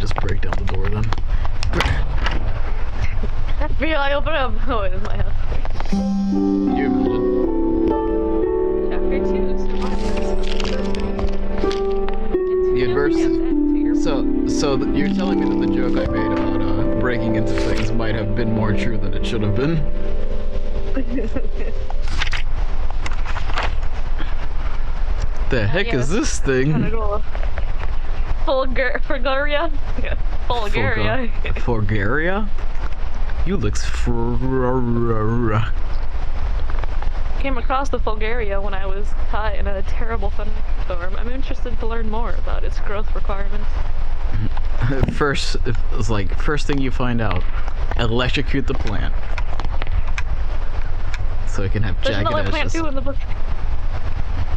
just break down the door then. FBI, open up! Oh, it is my house. Can you imagine? Chapter 2, The adverse. So you're telling me that the joke I made about breaking into things might have been more true than it should have been? The heck is this thing? Bulgaria? Bulgaria. Bulgaria? You looks Came across the Bulgaria when I was caught in a terrible thunderstorm. I'm interested to learn more about its growth requirements. First, it's like, first thing you find out, electrocute the plant. So it can have There's jagged another plant edges. too in the book.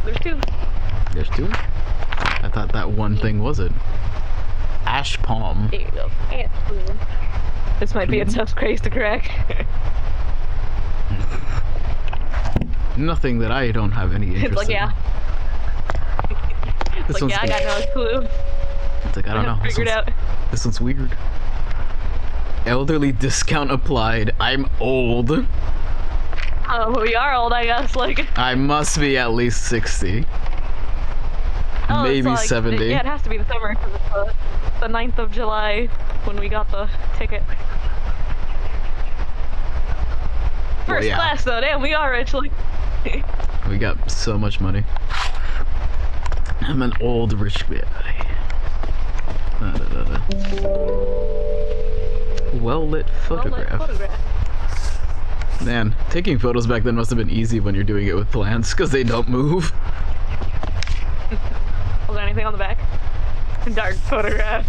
There's two. There's two? I thought that one thing was it. Ash palm. There you go. This might be a tough craze to crack. Nothing that I don't have any interest It's like, yeah. in. It's like, yeah, I got no clue. It's like, I don't know. Figured out. This one's weird. Elderly discount applied. I'm old. We are old, I guess. Like, I must be at least 60. oh, Maybe it's like, 70. Yeah, it has to be the summer because it's the 9th of July when we got the ticket. First yeah. class though, damn, we are rich. Like, We got so much money. I'm an old rich guy. Well-lit photograph. Man, taking photos back then must have been easy when you're doing it with plants, because they don't move. Was there anything on the back? Dark photograph.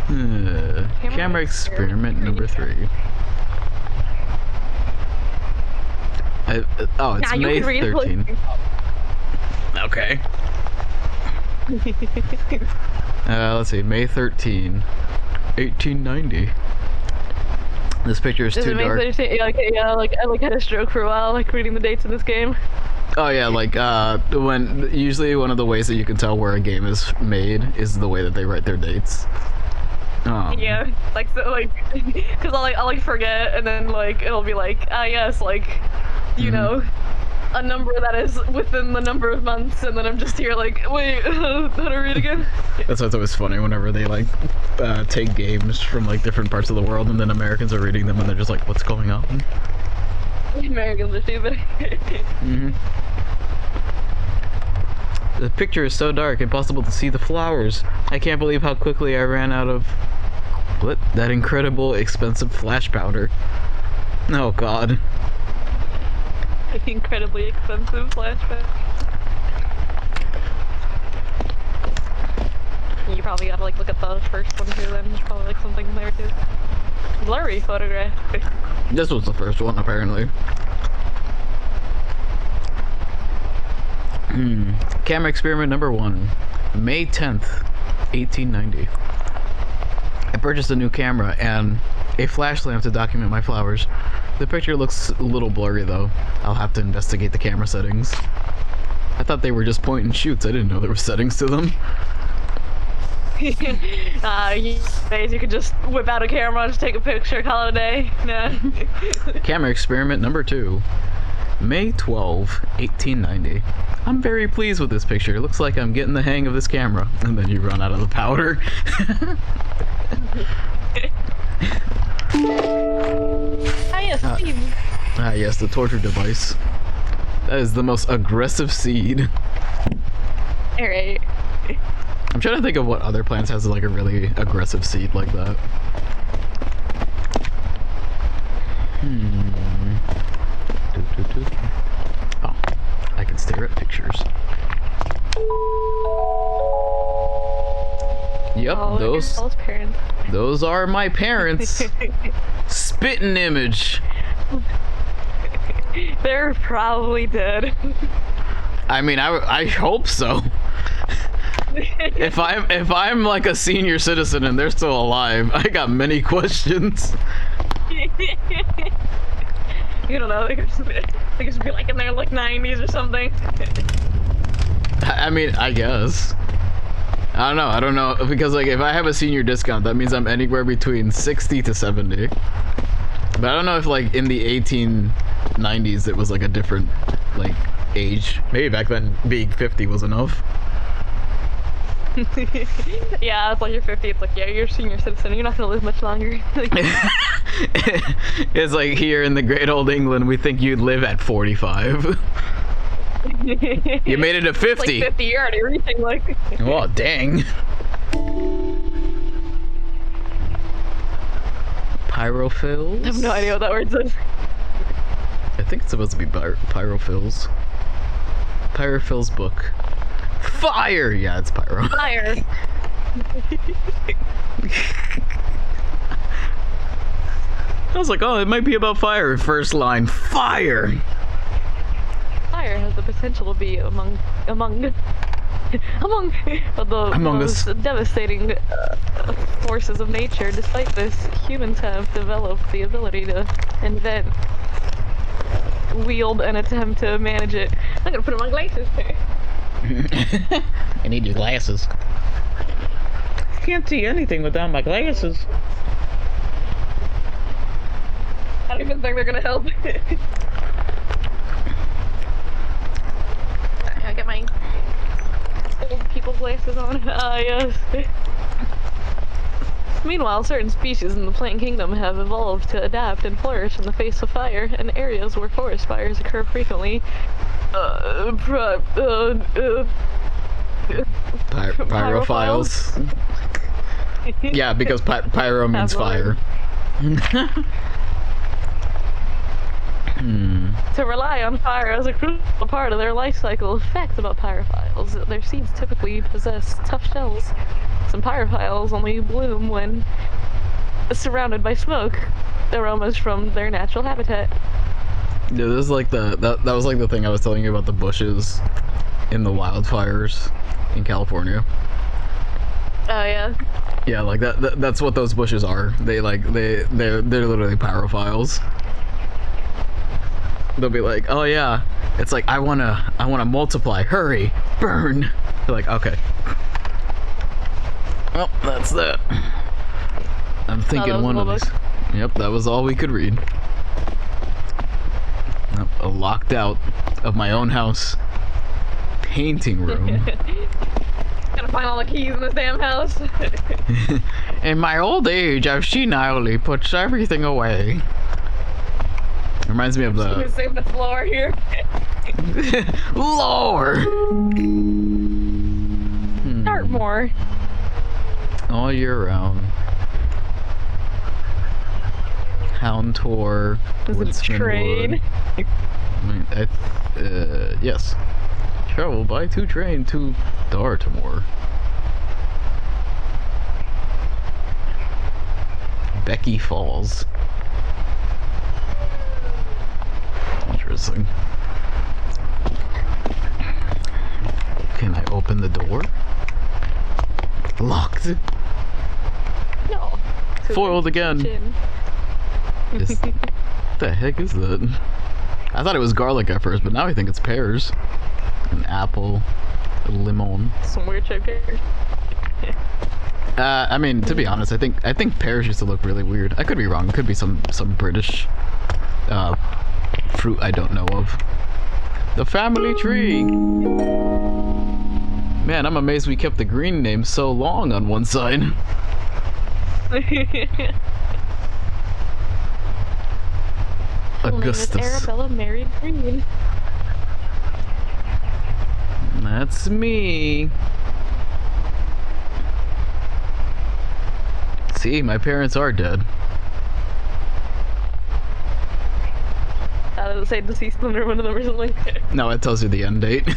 Camera experiment number 3. Oh, it's May 13. Okay. Let's see, May 13, 1890. This picture is too dark. Yeah, like I had a stroke for a while, like reading the dates in this game. Oh yeah, like when usually one of the ways that you can tell where a game is made is the way that they write their dates. Yeah, like so, like, cause I'll like forget, and then like it'll be like, ah yes, like, you know, a number that is within the number of months, and then I'm just here like, wait, how to read again? That's what's always funny whenever they like take games from like different parts of the world, and then Americans are reading them, and they're just like, what's going on? Americans are stupid. The picture is so dark, impossible to see the flowers. I can't believe how quickly I ran out of that incredible expensive flash powder. Oh god. Incredibly expensive flashback. You probably gotta like look at the first one too, then there's probably like something there too. Blurry photograph. This was the first one, apparently. Camera experiment number 1. May 10th, 1890. I purchased a new camera and a flash lamp to document my flowers. The picture looks a little blurry though. I'll have to investigate the camera settings. I thought they were just point and shoots. I didn't know there were settings to them. You could just whip out a camera, just take a picture, call it a day. Nah. Camera experiment number 2. May 12, 1890. I'm very pleased with this picture. It looks like I'm getting the hang of this camera. And then you run out of the powder. Yes, the torture device. That is the most aggressive seed. Alright. I'm trying to think of what other plants has like a really aggressive seed like that. Oh, I can stare at pictures. Yep, those are my parents. Spitting image. They're probably dead. I mean, I hope so. If I'm like a senior citizen and they're still alive, I got many questions. You don't know, they could just be like in their like 90s or something. I mean, I guess. I don't know, because like if I have a senior discount, that means I'm anywhere between 60 to 70. But I don't know if like in the 1890s it was like a different like age. Maybe back then being 50 was enough. Yeah, it's like you're 50. It's like, yeah, you're a senior citizen. You're not gonna live much longer. It's like here in the great old England, we think you'd live at 45. You made it to 50. Like 50, you're already reaching like. Oh, dang. Pyrophils? I have no idea what that word says. I think it's supposed to be pyrophils. Pyrophils book. Fire! Yeah, it's pyro. Fire. I was like, oh, it might be about fire. First line, fire! Fire has the potential to be among the Among us. most devastating forces of nature. Despite this, humans have developed the ability to invent, wield, and attempt to manage it. I'm gonna put on my glasses. I need your glasses. Can't see anything without my glasses. I don't even think they're gonna help. I get my old people glasses on. Yes. Meanwhile, certain species in the plant kingdom have evolved to adapt and flourish in the face of fire, and areas where forest fires occur frequently. Pyrophiles. Yeah, because pyro means fire. To rely on fire as a crucial part of their life cycle. Fact about pyrophiles: their seeds typically possess tough shells. Some pyrophiles only bloom when surrounded by smoke aromas from their natural habitat. Yeah, this is like that was like the thing I was telling you about the bushes in the wildfires in California. Oh yeah. Yeah, like that's what those bushes are. They're literally pyrophiles. They'll be like, "Oh yeah." It's like, I wanna multiply. Hurry, burn. They're like, "Okay." Well, that's that. I'm thinking one of these. Yep, that was all we could read. Locked out of my own house. Painting room. Gotta find all the keys in this damn house. In my old age, I've senilely put everything away. Reminds me of the... Save the floor here. Lord! Start more. All year round. Hound tour. Is it a train? Yes. Travel by 2 train to Dartmoor. Becky Falls. Interesting. Can I open the door? Locked. No. Foiled again. What the heck is that? I thought it was garlic at first, but now I think it's pears. An apple. A lemon. Some weird shaped pears. I mean, to be honest, I think pears used to look really weird. I could be wrong. It could be some British fruit I don't know of. The family tree. Man, I'm amazed we kept the green name so long on one side. Augustus. Arabella married Green. That's me. See, my parents are dead. Does it say deceased under one of them or something? No, it tells you the end date.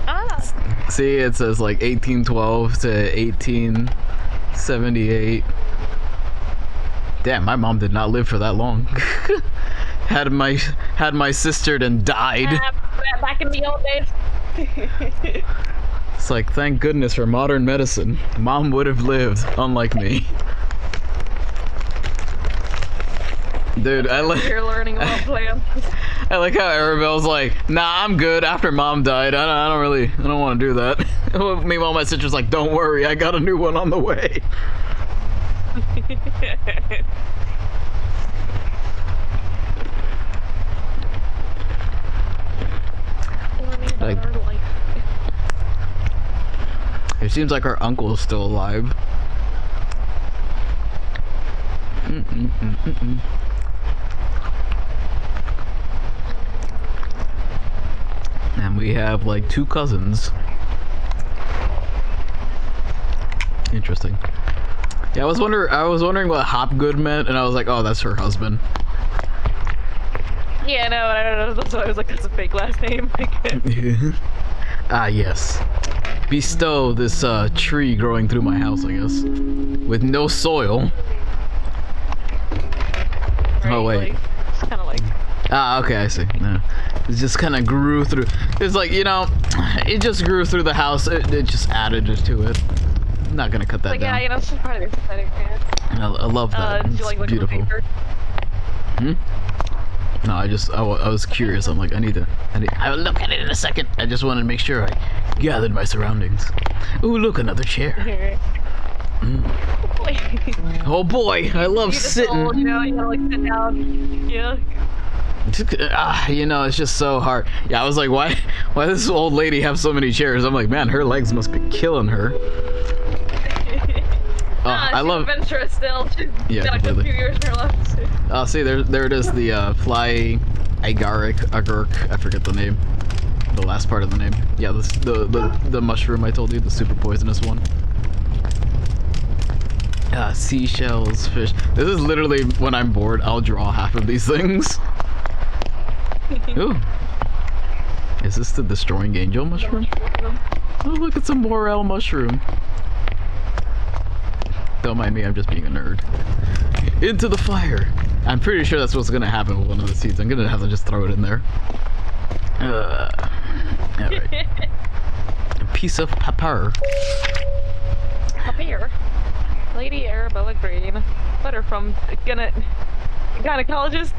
Ah. See, it says like 1812 to 1878. Damn, my mom did not live for that long. had my sister and died. Back in the old days. It's like, thank goodness for modern medicine. Mom would have lived, unlike me. Dude, You're learning about plants. I like how Arabelle's like, nah, I'm good. After mom died, I don't want to do that. Meanwhile, my sister's like, don't worry, I got a new one on the way. Like, it seems like our uncle is still alive. And we have like 2 cousins. Interesting. Yeah, I was wondering what Hopgood meant, and I was like, oh, that's her husband. Yeah, no, I don't know. That's why I was like, that's a fake last name. Ah, yes. Bestow this tree growing through my house, I guess, with no soil. Right, Oh wait. Like, it's kind of like. Ah, okay, I see. No. It just kind of grew through. It's like, you know, it just grew through the house. It just added to it. I'm not gonna cut that Like, down. yeah, you know, it's just part of the aesthetic, man. I love that. Did It's you like look at the beautiful. paper? No, I was curious. I'm like, I'll look at it in a second. I just wanted to make sure I gathered my surroundings. Ooh, look, another chair. Oh boy, I love sitting. Old, you know, you gotta like sit down. Yeah. You know, it's just so hard. Yeah, I was like, why does this old lady have so many chairs? I'm like, man, her legs must be killing her. I love adventurous still. She's Yeah, got a completely. few years in her left. Oh, see, there it is, the fly agaric, I forget the name. The last part of the name. Yeah, the mushroom I told you, the super poisonous one. Seashells, fish. This is literally, when I'm bored, I'll draw half of these things. Ooh. Is this the destroying angel mushroom? Oh, look, it's a morel mushroom. Don't mind me, I'm just being a nerd. Into the fire! I'm pretty sure that's what's gonna happen with one of the seeds. I'm gonna have to just throw it in there. Alright. A piece of pepper. Up here. Lady Arabella Green. Letter from gynecologist.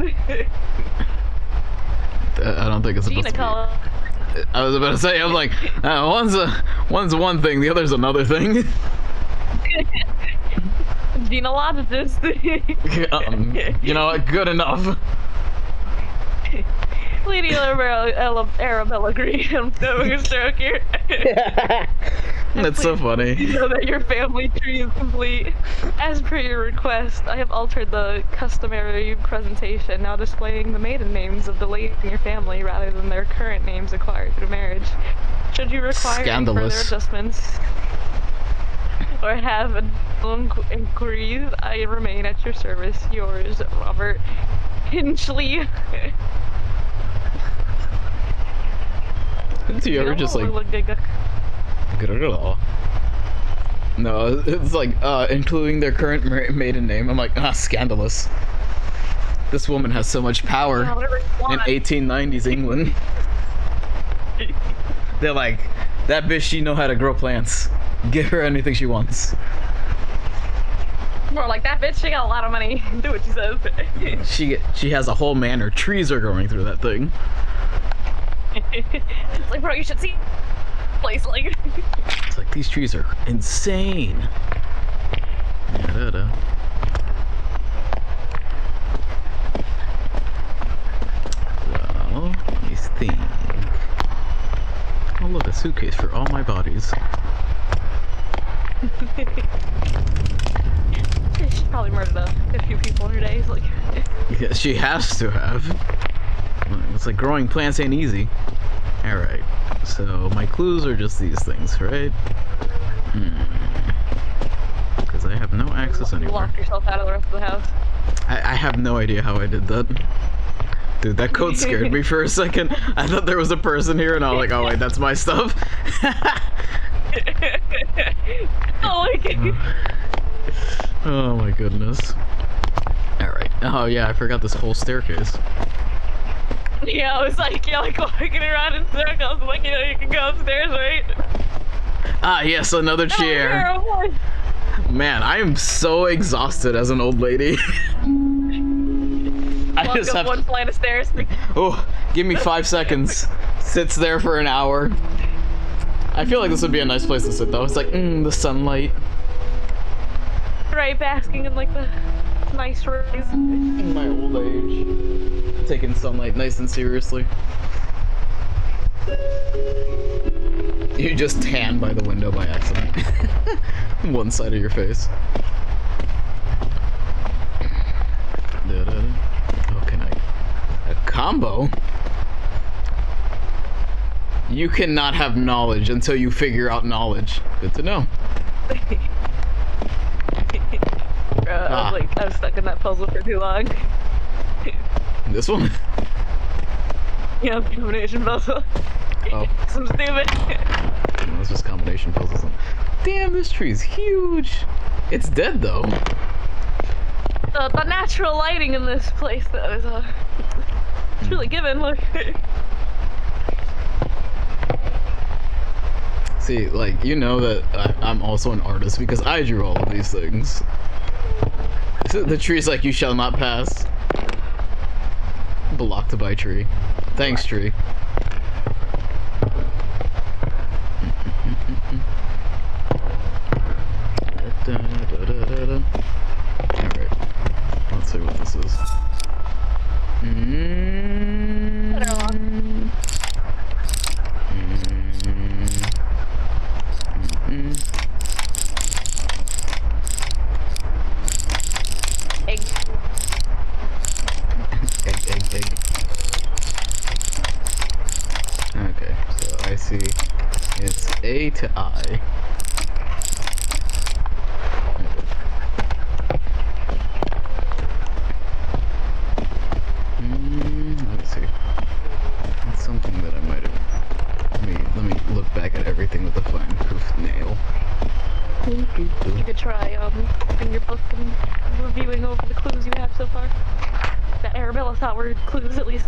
I don't think it's supposed to Gynecologist. be. I was about to say, I'm like, one's one thing, the other's another thing. Genealogist. You know what? Good enough. Lady Arabella Green. I'm having a stroke here. That's so funny. You know that your family tree is complete. As per your request, I have altered the customary presentation, now displaying the maiden names of the lady in your family rather than their current names acquired through marriage. Should you require any further Scandalous. adjustments or have additional inquiries, I remain at your service. Yours, Robert Hinchley. Do you ever just like... No, it's like, including their current maiden name. I'm like, scandalous. This woman has so much power Yeah, whatever you in want. 1890s England. They're like, that bitch, she know how to grow plants. Give her anything she wants. More like that bitch, she got a lot of money. Do what she says. She has a whole manor. Trees are growing through that thing. It's like, bro, you should see place like. It's like, these trees are insane. Da-da-da. Well, let me think. Oh look, a suitcase for all my bodies. She probably murdered a few people in her days. Like, Yeah, she has to have. It's like growing plants ain't easy. Alright, so my clues are just these things, right? Because I have no access you anywhere. locked yourself out of the rest of the house. I have no idea how I did that. Dude, that code scared me for a second. I thought there was a person here, and I was like, oh wait, that's my stuff. Oh my god. Oh my goodness. Alright. Oh yeah, I forgot this whole staircase. Yeah, I was like, walking around in circles. Like, you know, you can go upstairs, right? Ah, yes, another chair. Oh, Man, I am so exhausted as an old lady. well, walk just up have one to- flight of stairs. Oh, give me 5 seconds. Sits there for an hour. I feel like this would be a nice place to sit though. It's like, the sunlight. Right, basking in like the nice rays. In my old age. Taking sunlight nice and seriously. You just tan by the window by accident. One side of your face. Oh, can I? A combo? You cannot have knowledge until you figure out knowledge. Good to know. I was stuck in that puzzle for too long. This one? Yeah, combination puzzle. Oh. Some stupid. That's just combination puzzles. Damn, this tree is huge. It's dead though. The natural lighting in this place though is it's really given. Look. See, like, you know that I'm also an artist because I drew all of these things. The tree's like, you shall not pass. Blocked by tree. Thanks, tree. Alright. Let's see what this is. Egg. Egg. Okay, so I see it's A to I. Let's see. It's something that I might have. Let me look back at everything with a fine tooth nail. You could try in your book and reviewing over the clues you have so far. That Arabella thought were clues at least.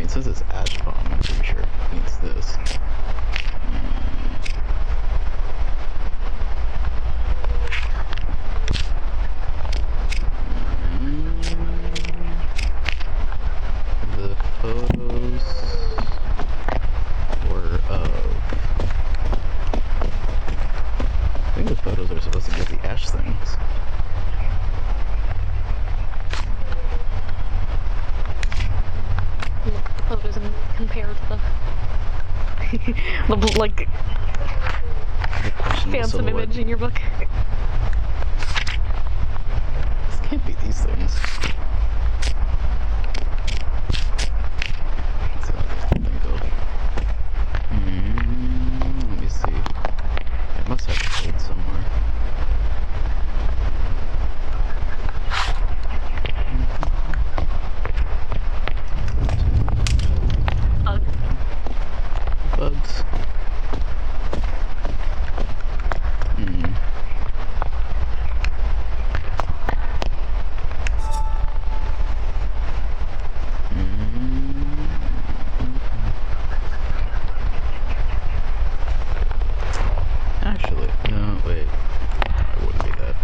Since it's ash bomb, I'm pretty sure it needs this. The photos were of. I think the photos are supposed to get the ash things. Photos and compare to the like phantom image in your book. This can't be these things. Let's see how this thing goes. Let me see. I must have a code somewhere. Bugs. Actually, no, wait. It wouldn't be that.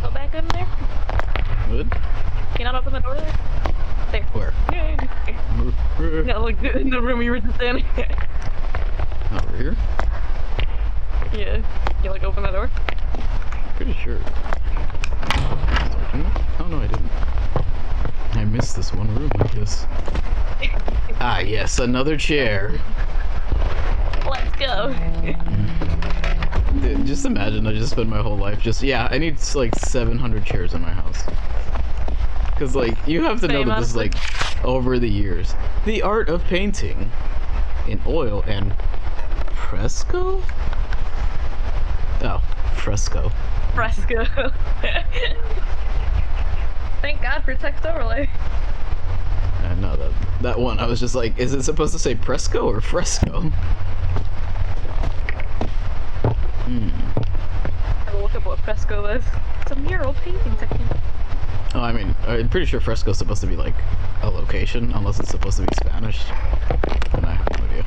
Go back in there. Good? Can you not open the door there? There. Where? No, like in the room you were just in. Over here? Yeah. You like open that door? Pretty sure. Oh no, I didn't. I missed this one room, I guess. Ah, yes, another chair. Let's go. Dude, just imagine I just spent my whole life just, yeah, I need like 700 chairs in my house. Because, like, you have to know Same, that this is, like, over the years. The art of painting in oil and fresco? Oh, fresco. Fresco. Thank God for text overlay. I know that one. I was just like, is it supposed to say fresco or fresco? I will look up what fresco is. It's a mural painting technique. Oh, I mean, I'm pretty sure fresco is supposed to be like a location, unless it's supposed to be Spanish. And I have no idea.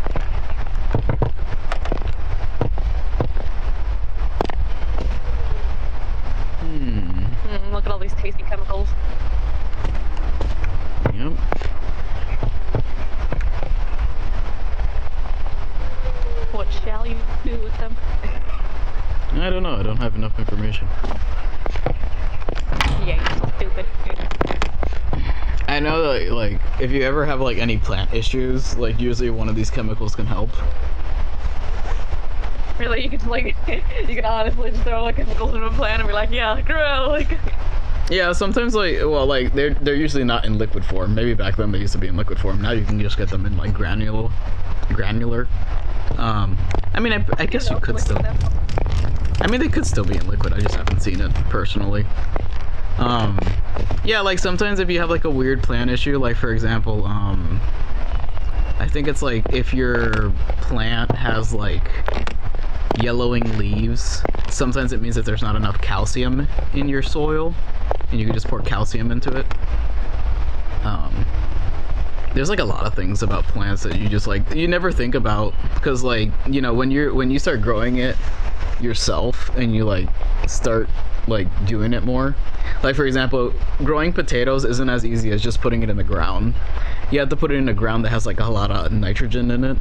Look at all these tasty chemicals. Yep. What shall you do with them? I don't know. I don't have enough information. Yeah, you're so stupid. I know that, like, if you ever have, like, any plant issues, like, usually one of these chemicals can help. Really, you can honestly just throw like chemicals in a plant and be like, yeah, grow, like. Yeah, sometimes, like, well, like, they're usually not in liquid form. Maybe back then they used to be in liquid form. Now you can just get them in, like, granular. I mean, I guess you could still. I mean, they could still be in liquid. I just haven't seen it personally. Yeah, like, sometimes if you have, like, a weird plant issue, like, for example, I think it's, like, if your plant has, like, yellowing leaves, sometimes it means that there's not enough calcium in your soil, and you can just pour calcium into it. There's like a lot of things about plants that you just like you never think about, because like, you know, when you start growing it yourself and you like start like doing it more, like for example, growing potatoes isn't as easy as just putting it in the ground. You have to put it in the ground that has like a lot of nitrogen in it,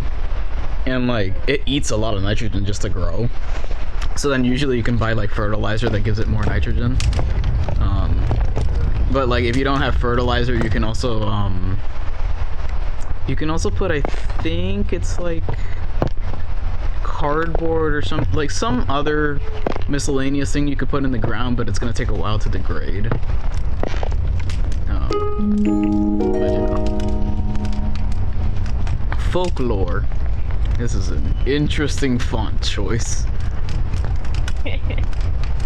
and like it eats a lot of nitrogen just to grow. So then usually you can buy like fertilizer that gives it more nitrogen. But like if you don't have fertilizer, you can also put, I think it's like cardboard or some other miscellaneous thing you could put in the ground, but it's gonna take a while to degrade. But you know. Folklore. This is an interesting font choice.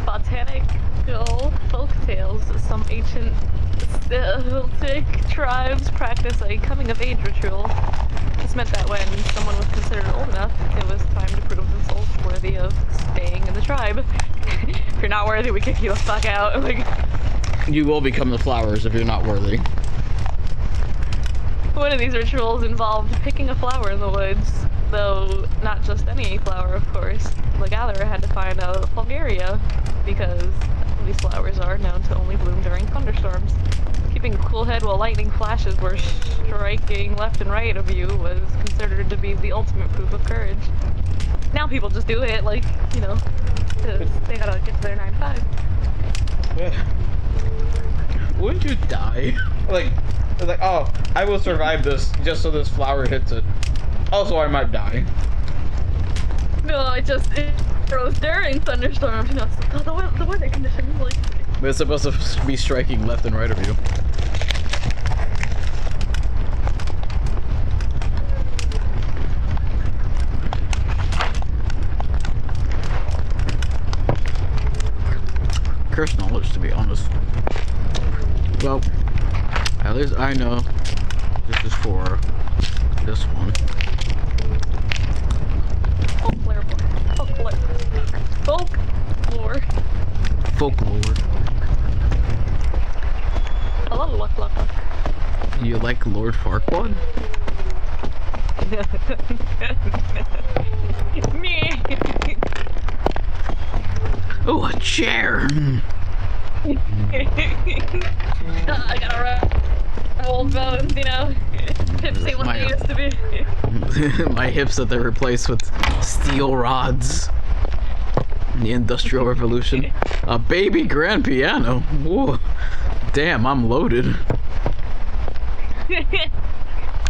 Botanical folktales. Some ancient Celtic tribes practice a coming-of-age ritual. This meant that when someone was considered old enough, it was time to prove themselves worthy of staying in the tribe. If you're not worthy, we kick you the fuck out. Like, you will become the flowers if you're not worthy. one of these rituals involved picking a flower in the woods, though not just any flower, of course. The gatherer had to find a Bulgaria, because these flowers are known to only bloom during thunderstorms. Keeping a cool head while lightning flashes were striking left and right of you was considered to be the ultimate proof of courage. Now people just do it, like, you know, 'cause they gotta get to their 9 to 5. Wouldn't you die? Like, oh, I will survive this just so this flower hits it. Also, I might die. No, it grows during thunderstorms, you know, it's the weather conditions, like. But it's supposed to be striking left and right of you. Cursed knowledge, to be honest. Well, at least I know this is for this one. Folklore. Folklore. I love luck. You like Lord Farquaad? Me. Oh, a chair! I gotta run. Old bones, you know. Hips ain't what they used to be. My hips that they replaced with steel rods. The Industrial Revolution. A baby grand piano. Whoa. Damn, I'm loaded. Oh,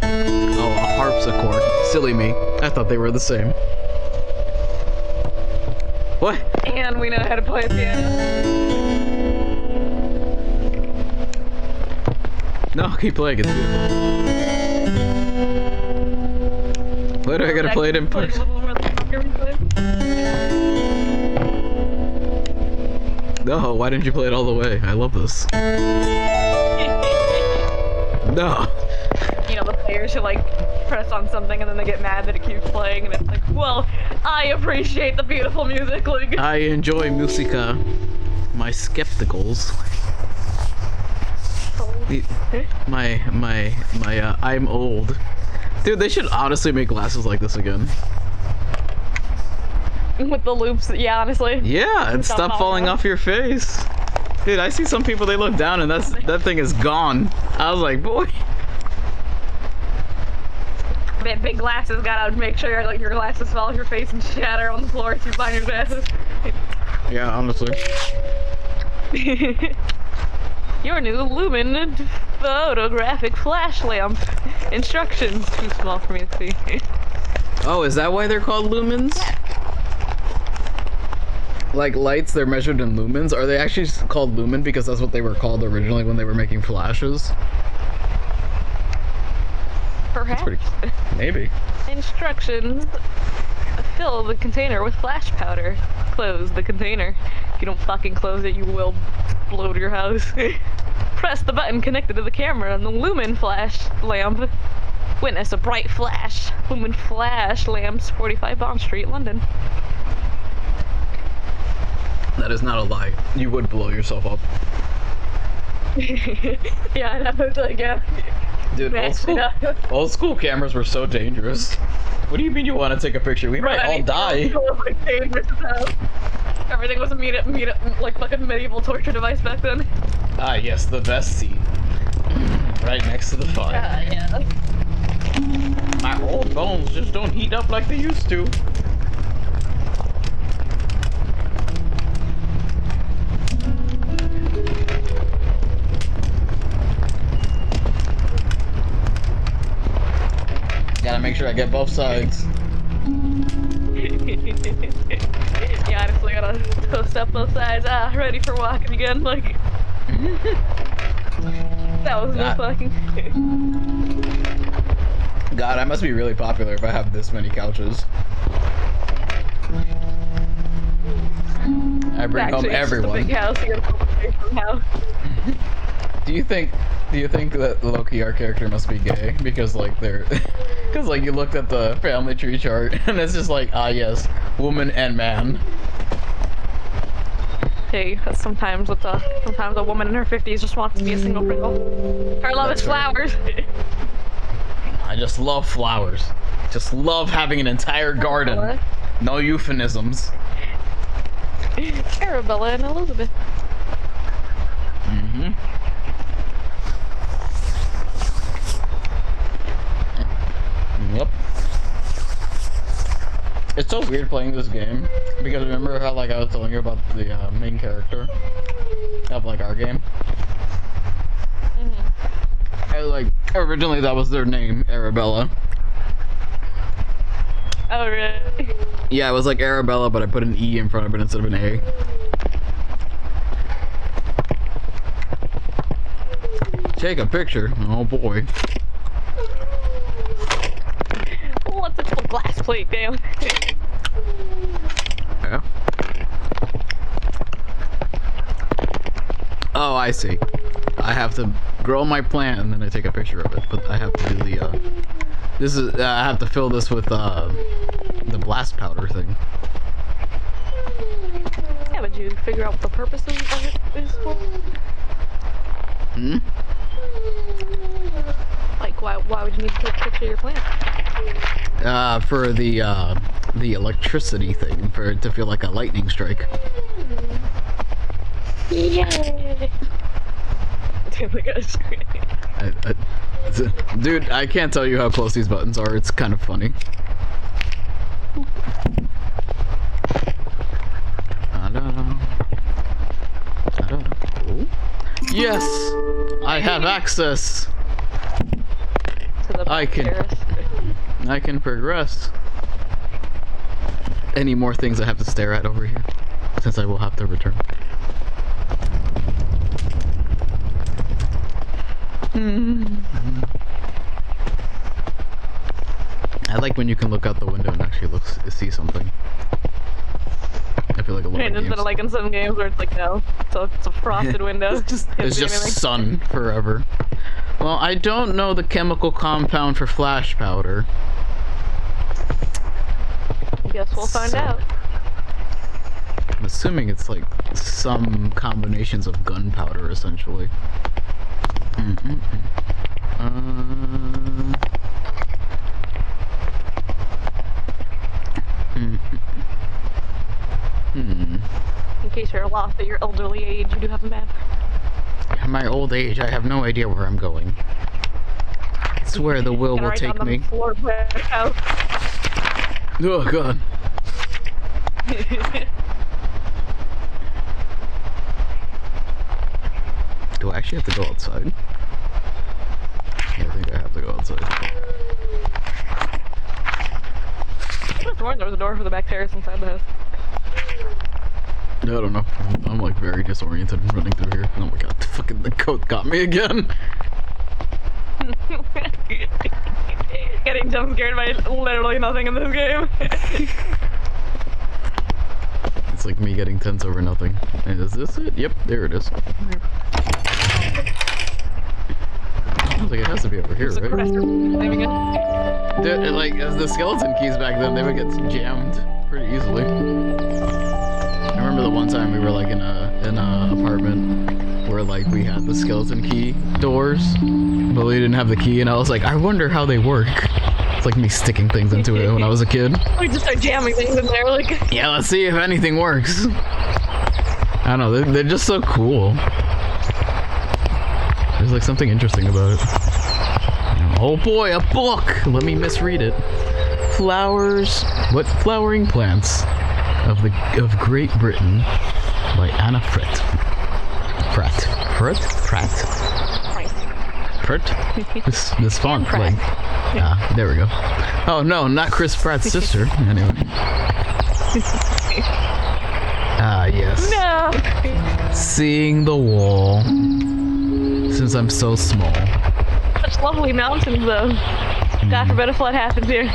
a harpsichord. Silly me. I thought they were the same. What? And we know how to play piano. No, keep playing. It's beautiful. Why do I gotta play it in Like, a person? little more No, why didn't you play it all the way? I love this. No. You know, the players who like press on something and then they get mad that it keeps playing, and it's like, well, I appreciate the beautiful music. Like, I enjoy musica. My skepticals. I'm old. Dude, they should honestly make glasses like this again. with the loops, yeah, honestly. Yeah, and stop falling off your face. Dude, I see some people, they look down and that thing is gone. I was like, boy. Big glasses, gotta make sure like your glasses fall off your face and shatter on the floor if you find your glasses. Yeah, honestly. Your new Lumen photographic flash lamp. Instructions. Too small for me to see. Oh, is that why they're called lumens? Like lights, they're measured in lumens? Are they actually called lumen because that's what they were called originally when they were making flashes? Perhaps. Maybe. Instructions. Fill the container with flash powder. Close the container. If you don't fucking close it, you will explode your house. Press the button connected to the camera on the Lumen flash lamp. Witness a bright flash. Lumen flash lamps, 45 Bond Street, London. That is not a lie. You would blow yourself up. Yeah, I know. It's like, yeah. Dude, old school cameras were so dangerous. What do you mean you want to take a picture? We might all die. Like, dangerous as hell. Everything was a like fucking medieval torture device back then. Ah, yes, the best seat. Right next to the fire. Yeah. My old bones just don't heat up like they used to. Gotta make sure I get both sides. Yeah, honestly, gotta toast up both sides. Ah, ready for walking again. Like, that was no fucking. God, I must be really popular if I have this many couches. I bring home everyone. It's just a big house. You gotta pull the space from house. Do you think that Loki, our character, must be gay? Because like because like you looked at the family tree chart and it's just like, ah yes, woman and man. Hey, that's sometimes a woman in her 50s just wants to be a single Pringle. Her love is flowers. I just love flowers. Just love having an entire garden. No euphemisms. Arabella and Elizabeth. Mm-hmm. Yep. It's so weird playing this game because remember how like I was telling you about the main character of like our game. I like originally that was their name, Arabella. Oh really? Yeah, it was like Arabella, but I put an E in front of it instead of an A. Take a picture. Oh boy. What's a glass plate, damn? Yeah. Oh, I see. I have to grow my plant and then I take a picture of it, but I have to do the I have to fill this with the blast powder thing. Yeah, but you figure out what the purpose of it is for? Hmm? Like, why would you need to take a picture of your plant? For the electricity thing, for it to feel like a lightning strike. Yay! Oh my gosh. Dude, I can't tell you how close these buttons are. It's kind of funny. I don't know. Ooh. Yes! I have access! I can progress. Any more things I have to stare at over here? Since I will have to return. I like when you can look out the window and actually see something. I feel like a lot of games. Instead of like in some games where it's like, no, it's a frosted window. It's just sun forever. Well, I don't know the chemical compound for flash powder. Guess we'll find out. I'm assuming it's like some combinations of gunpowder, essentially. In case you're lost at your elderly age, you do have a map. At my old age, I have no idea where I'm going. It's where the will take me. Oh god. Do I actually have to go outside? Yeah, I think I have to go outside. There was a door for the back terrace inside the house. I don't know. I'm like very disoriented running through here. Oh my god, fucking the coat got me again. Getting jump scared by literally nothing in this game. It's like me getting tense over nothing. And is this it? Yep, there it is. Sounds like it has to be over here, right? Dude, like, as the skeleton keys back then, they would get jammed pretty easily. I remember the one time we were like in a apartment where like we had the skeleton key doors, but we didn't have the key, and I was like, I wonder how they work. It's like me sticking things into it when I was a kid. We just start jamming things in there, like. Yeah, let's see if anything works. I don't know, they're just so cool. There's like something interesting about it. Oh boy, a book! Let me misread it. Flowers. What flowering plants of Great Britain by Anna Pratt. This font, like, there we go. Oh no, not Chris Pratt's sister. Anyway. Yes. No. Seeing the wall. Since I'm so small. Such lovely mountains, though. God forbid a flood happens here.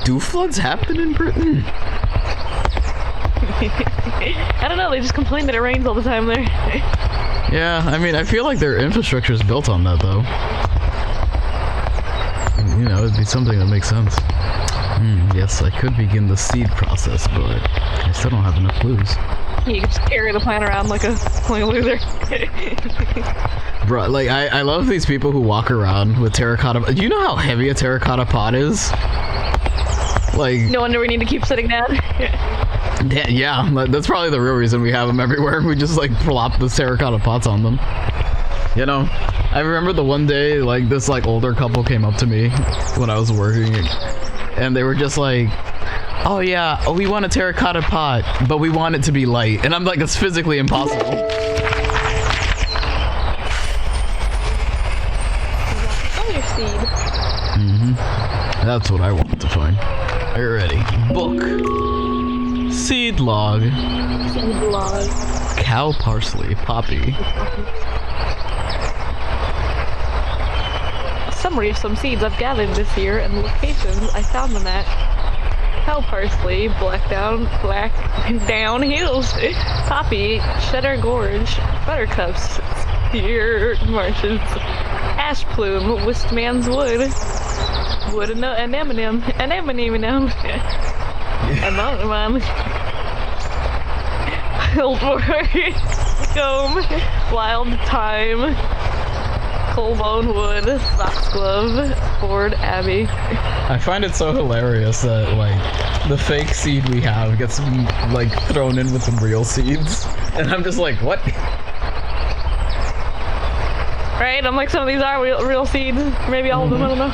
Do floods happen in Britain? I don't know, they just complain that it rains all the time there. Yeah, I mean, I feel like their infrastructure is built on that, though. You know, it'd be something that makes sense. Yes, I could begin the seed process, but I still don't have enough clues. You can just carry the plant around like a loser. Bro, like, I love these people who walk around with terracotta. Do you know how heavy a terracotta pot is? Like, no wonder we need to keep sitting down. Yeah, that's probably the real reason we have them everywhere. We just like plop the terracotta pots on them. You know, I remember the one day, like, this like older couple came up to me when I was working, and they were just like, oh yeah, we want a terracotta pot, but we want it to be light. And I'm like, it's physically impossible. Oh, your seed. That's what I want to find. Are you ready? Book. Seed log. Seed log. Cow poppy. A summary of some seeds I've gathered this year and the locations I found them at. Cow parsley, black down hills, poppy, cheddar gorge, buttercups, spear marshes, ash plume, Wistman's wood, anemone, Wildwort, comb, wild thyme, Colbone wood, foxglove, Ford Abbey. I find it so hilarious that like the fake seed we have gets like thrown in with the real seeds, and I'm just like, what? Right? I'm like, some of these are real seeds. Maybe all of them. I don't know.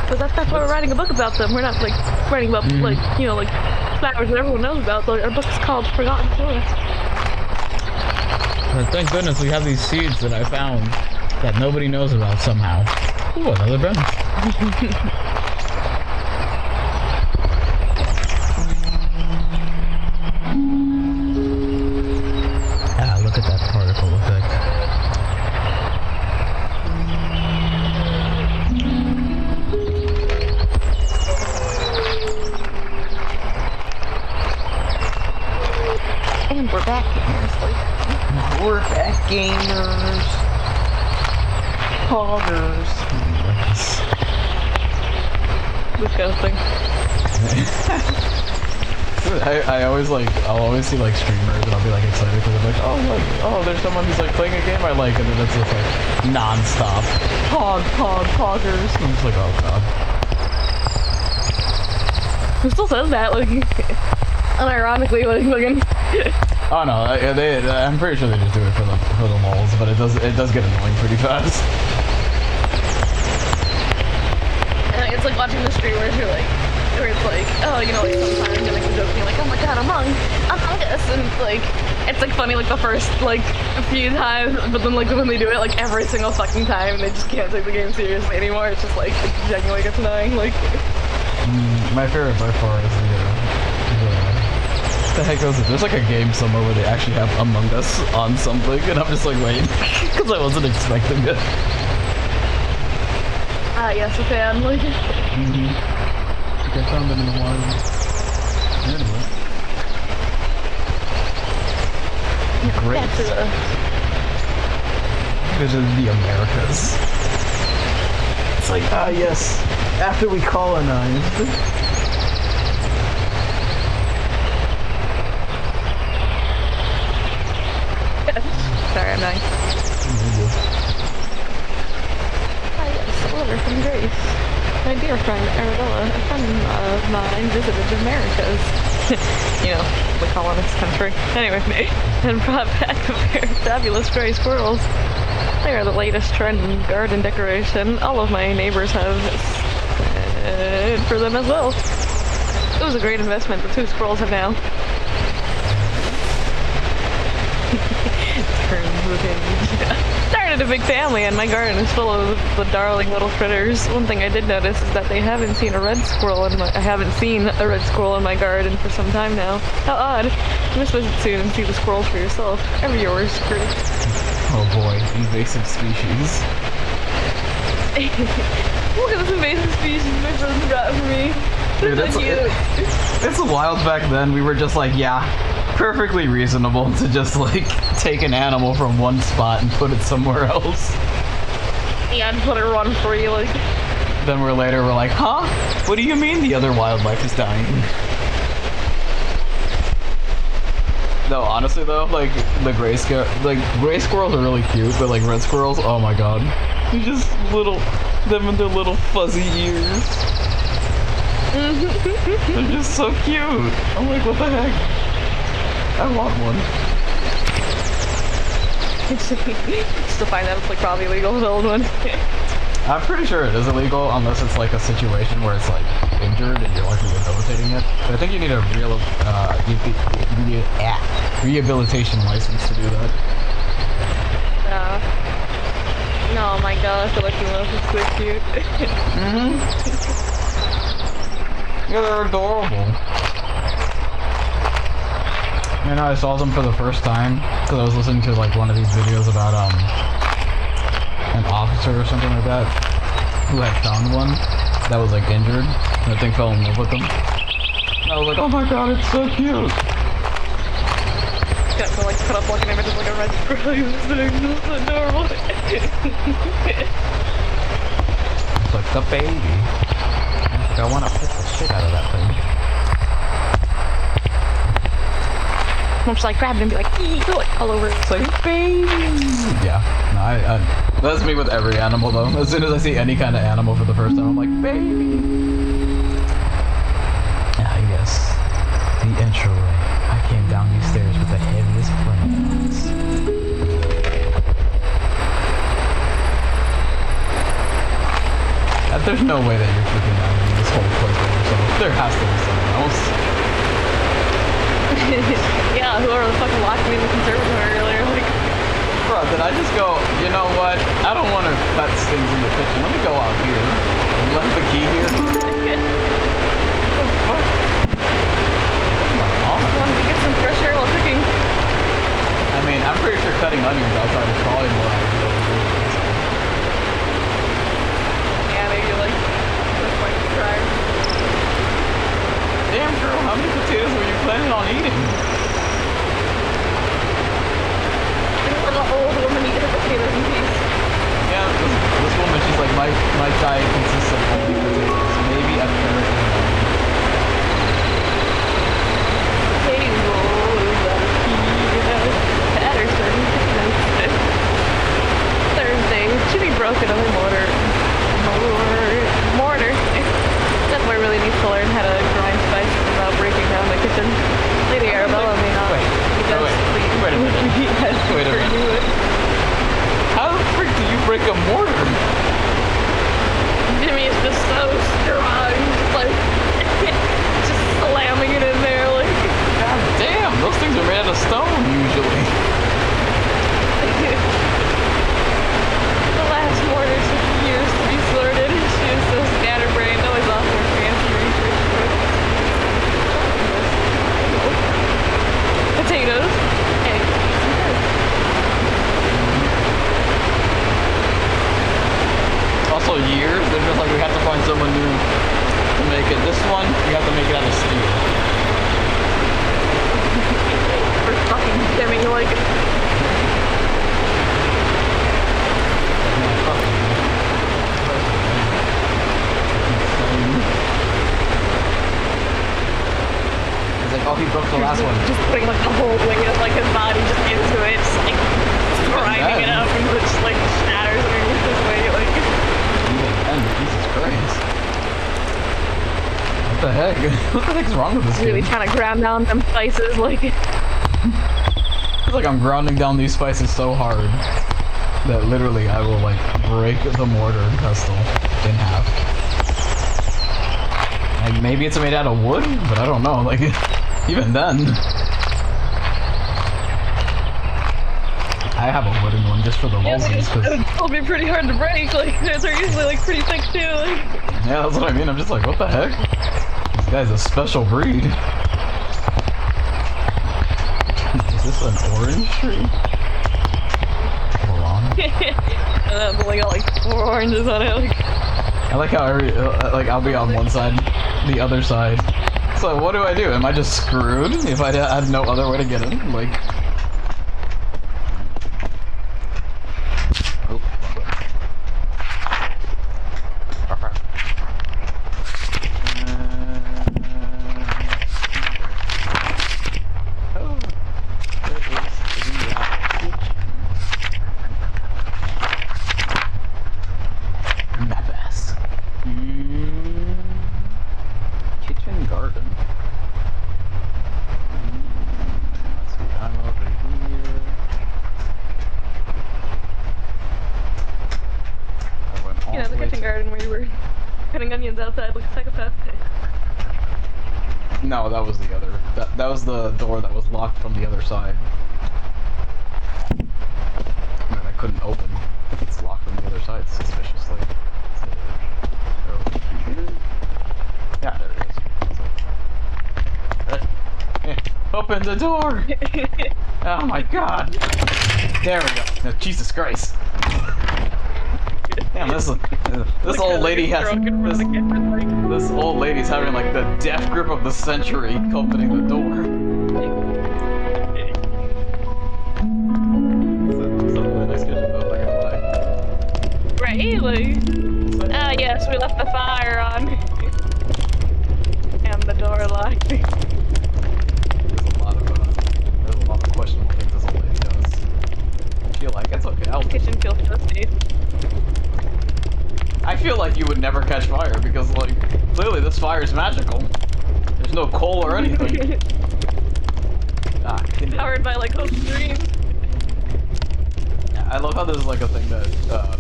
But that's why we're writing a book about them. We're not like writing about like, you know, like flowers that everyone knows about. So our book is called Forgotten Flora. Thank goodness we have these seeds that I found that nobody knows about somehow. Ooh, another bench. Gamers. Hoggers. Disgusting. I always like, I'll always see like streamers and I'll be like excited because I'm like, oh look, oh there's someone who's like playing a game I like, and then it's just like non-stop hoggers. I'm just like, oh god. Who still says that? Like, unironically, like, fucking. Oh no, I'm pretty sure they just do it for the lulz, but it does get annoying pretty fast. And it's like watching the streamers who like, where it's like, oh, you know, like sometimes they make a joke being like, oh my god, Among Us, and it's like funny like the first like few times, but then like when they do it like every single fucking time, they just can't take the game seriously anymore. It's just like it genuinely gets annoying. Like, my favorite by far is the heck was it? There's like a game somewhere where they actually have Among Us on something, and I'm just like, wait, because I wasn't expecting it. Yes, a fan. Like, I found them in the wild. Anyway. Great. Visit the Americas. It's like, yes, after we colonized. sorry, I'm dying. Yes, a letter from Grace. My dear friend Arabella, a friend of mine visited the Americas. You know, the colonist country. Anyway, and brought back a pair of fabulous gray squirrels. They are the latest trend in garden decoration. All of my neighbors have for them as well. It was a great investment. The 2 squirrels have now started a big family, and my garden is full of the darling little critters. One thing I did notice is that I haven't seen a red squirrel in my garden for some time now. How odd. You must visit soon and see the squirrels for yourself. Ever yours, Chris. Oh boy, invasive species. Look at this invasive species my friends got for me. Dude, They're so cute. It's wild back then. We were just like, yeah, perfectly reasonable to just like take an animal from one spot and put it somewhere else. Yeah, and let it run free, like. Then we're like, huh? What do you mean the other wildlife is dying? No, honestly though, like the gray squirrels are really cute, but like red squirrels, oh my god. They're just them and their little fuzzy ears. They're just so cute. I'm like, what the heck? I want one. Still find that it's like probably illegal to hold one. I'm pretty sure it is illegal unless it's like a situation where it's like injured and you're like rehabilitating it. But I think you need a rehabilitation license to do that. No, my god, I feel like you love is so cute. Yeah, they're adorable. And I saw them for the first time because I was listening to like one of these videos about an officer or something like that who had found one that was like injured, and I think fell in love with them. And I was like, oh my god, it's so cute. Got to like put up like an image of like a red squirrel. It's so adorable. It's like the baby. I want to pick the shit out of that thing. I'm just like grab it and be like, all over it. It's like, baby. Yeah, no, that's me with every animal though. As soon as I see any kind of animal for the first time, I'm like, baby. Yes, the entryway. I came down these stairs with the heaviest plans. There's no way that you're freaking out in this whole place by yourself. There has to be someone else. Yeah, whoever the fuck locked me in the conservatory earlier, like. Bro, did I just go, you know what? I don't want to cut things in the kitchen. Let me go out here. And left the key here. What the fuck? I wanted to get some fresh air while cooking. I mean, I'm pretty sure cutting onions outside is probably more ideal to do. Yeah, maybe like, that's like try. Damn girl, how many potatoes were you planning on eating? We're not old. which I consists of only potatoes. Maybe a carrot and a lemon. Thursday, should be broken on the mortar. Mortar. Definitely really needs to learn how to grind spices without breaking down the kitchen. Lady Arabella may not. Wait a minute. Yes, Wait a minute. How the frick do you break a mortar? Jimmy is just so strong, like just slamming it in there, like. God damn, those things are made out of stone usually. The last mortar took years to be sorted. She was so scatterbrained, always off her fancy research projects. Potatoes, eggs, and bread. Also years, they're just like we have to find someone new to make it. This one, you have to make it out of steel. For fucking Jimmy, like. It's like, oh, he broke the last one. Just putting like the whole weight of like his body just into it, just like grinding it up and it just like shatters underneath his weight, like. Jesus Christ. What the heck? What the heck's wrong with this Really kid? trying to ground down them spices, like. It's like I'm grounding down these spices so hard that literally I will like break the mortar and pestle in half. Like maybe it's made out of wood, but I don't know. Like even then, I have a wooden one just for the lulzies. It'll be pretty hard to break. Like theirs are usually like pretty thick too. Like. Yeah, that's what I mean. I'm just like, what the heck? This guy's a special breed. Is this an orange tree? Hold on. But like got like 4 oranges on it. Like. I like how I'll be on one side, the other side. So what do I do? Am I just screwed if I had no other way to get in? Like. Kitchen garden. Let's see, I'm over here. Yeah, the kitchen garden where you were cutting onions outside like a psychopath. No, that was the other. That was the door that was locked from the other side. That I couldn't open. It's locked from the other side suspiciously. Yeah, there it is. Open the door! Oh my god! There we go. No, Jesus Christ. Damn, this old lady has this old lady's having like the death grip of the century opening the door. Right, like. Ah, yes, we left the fire on. And the door locked. There's a lot of questionable things this old lady does. I feel like it's okay. The kitchen feels dusty. I feel like you would never catch fire because, like, clearly this fire is magical. There's no coal or anything. Powered by like hope dreams. Yeah, I love how this is like a thing that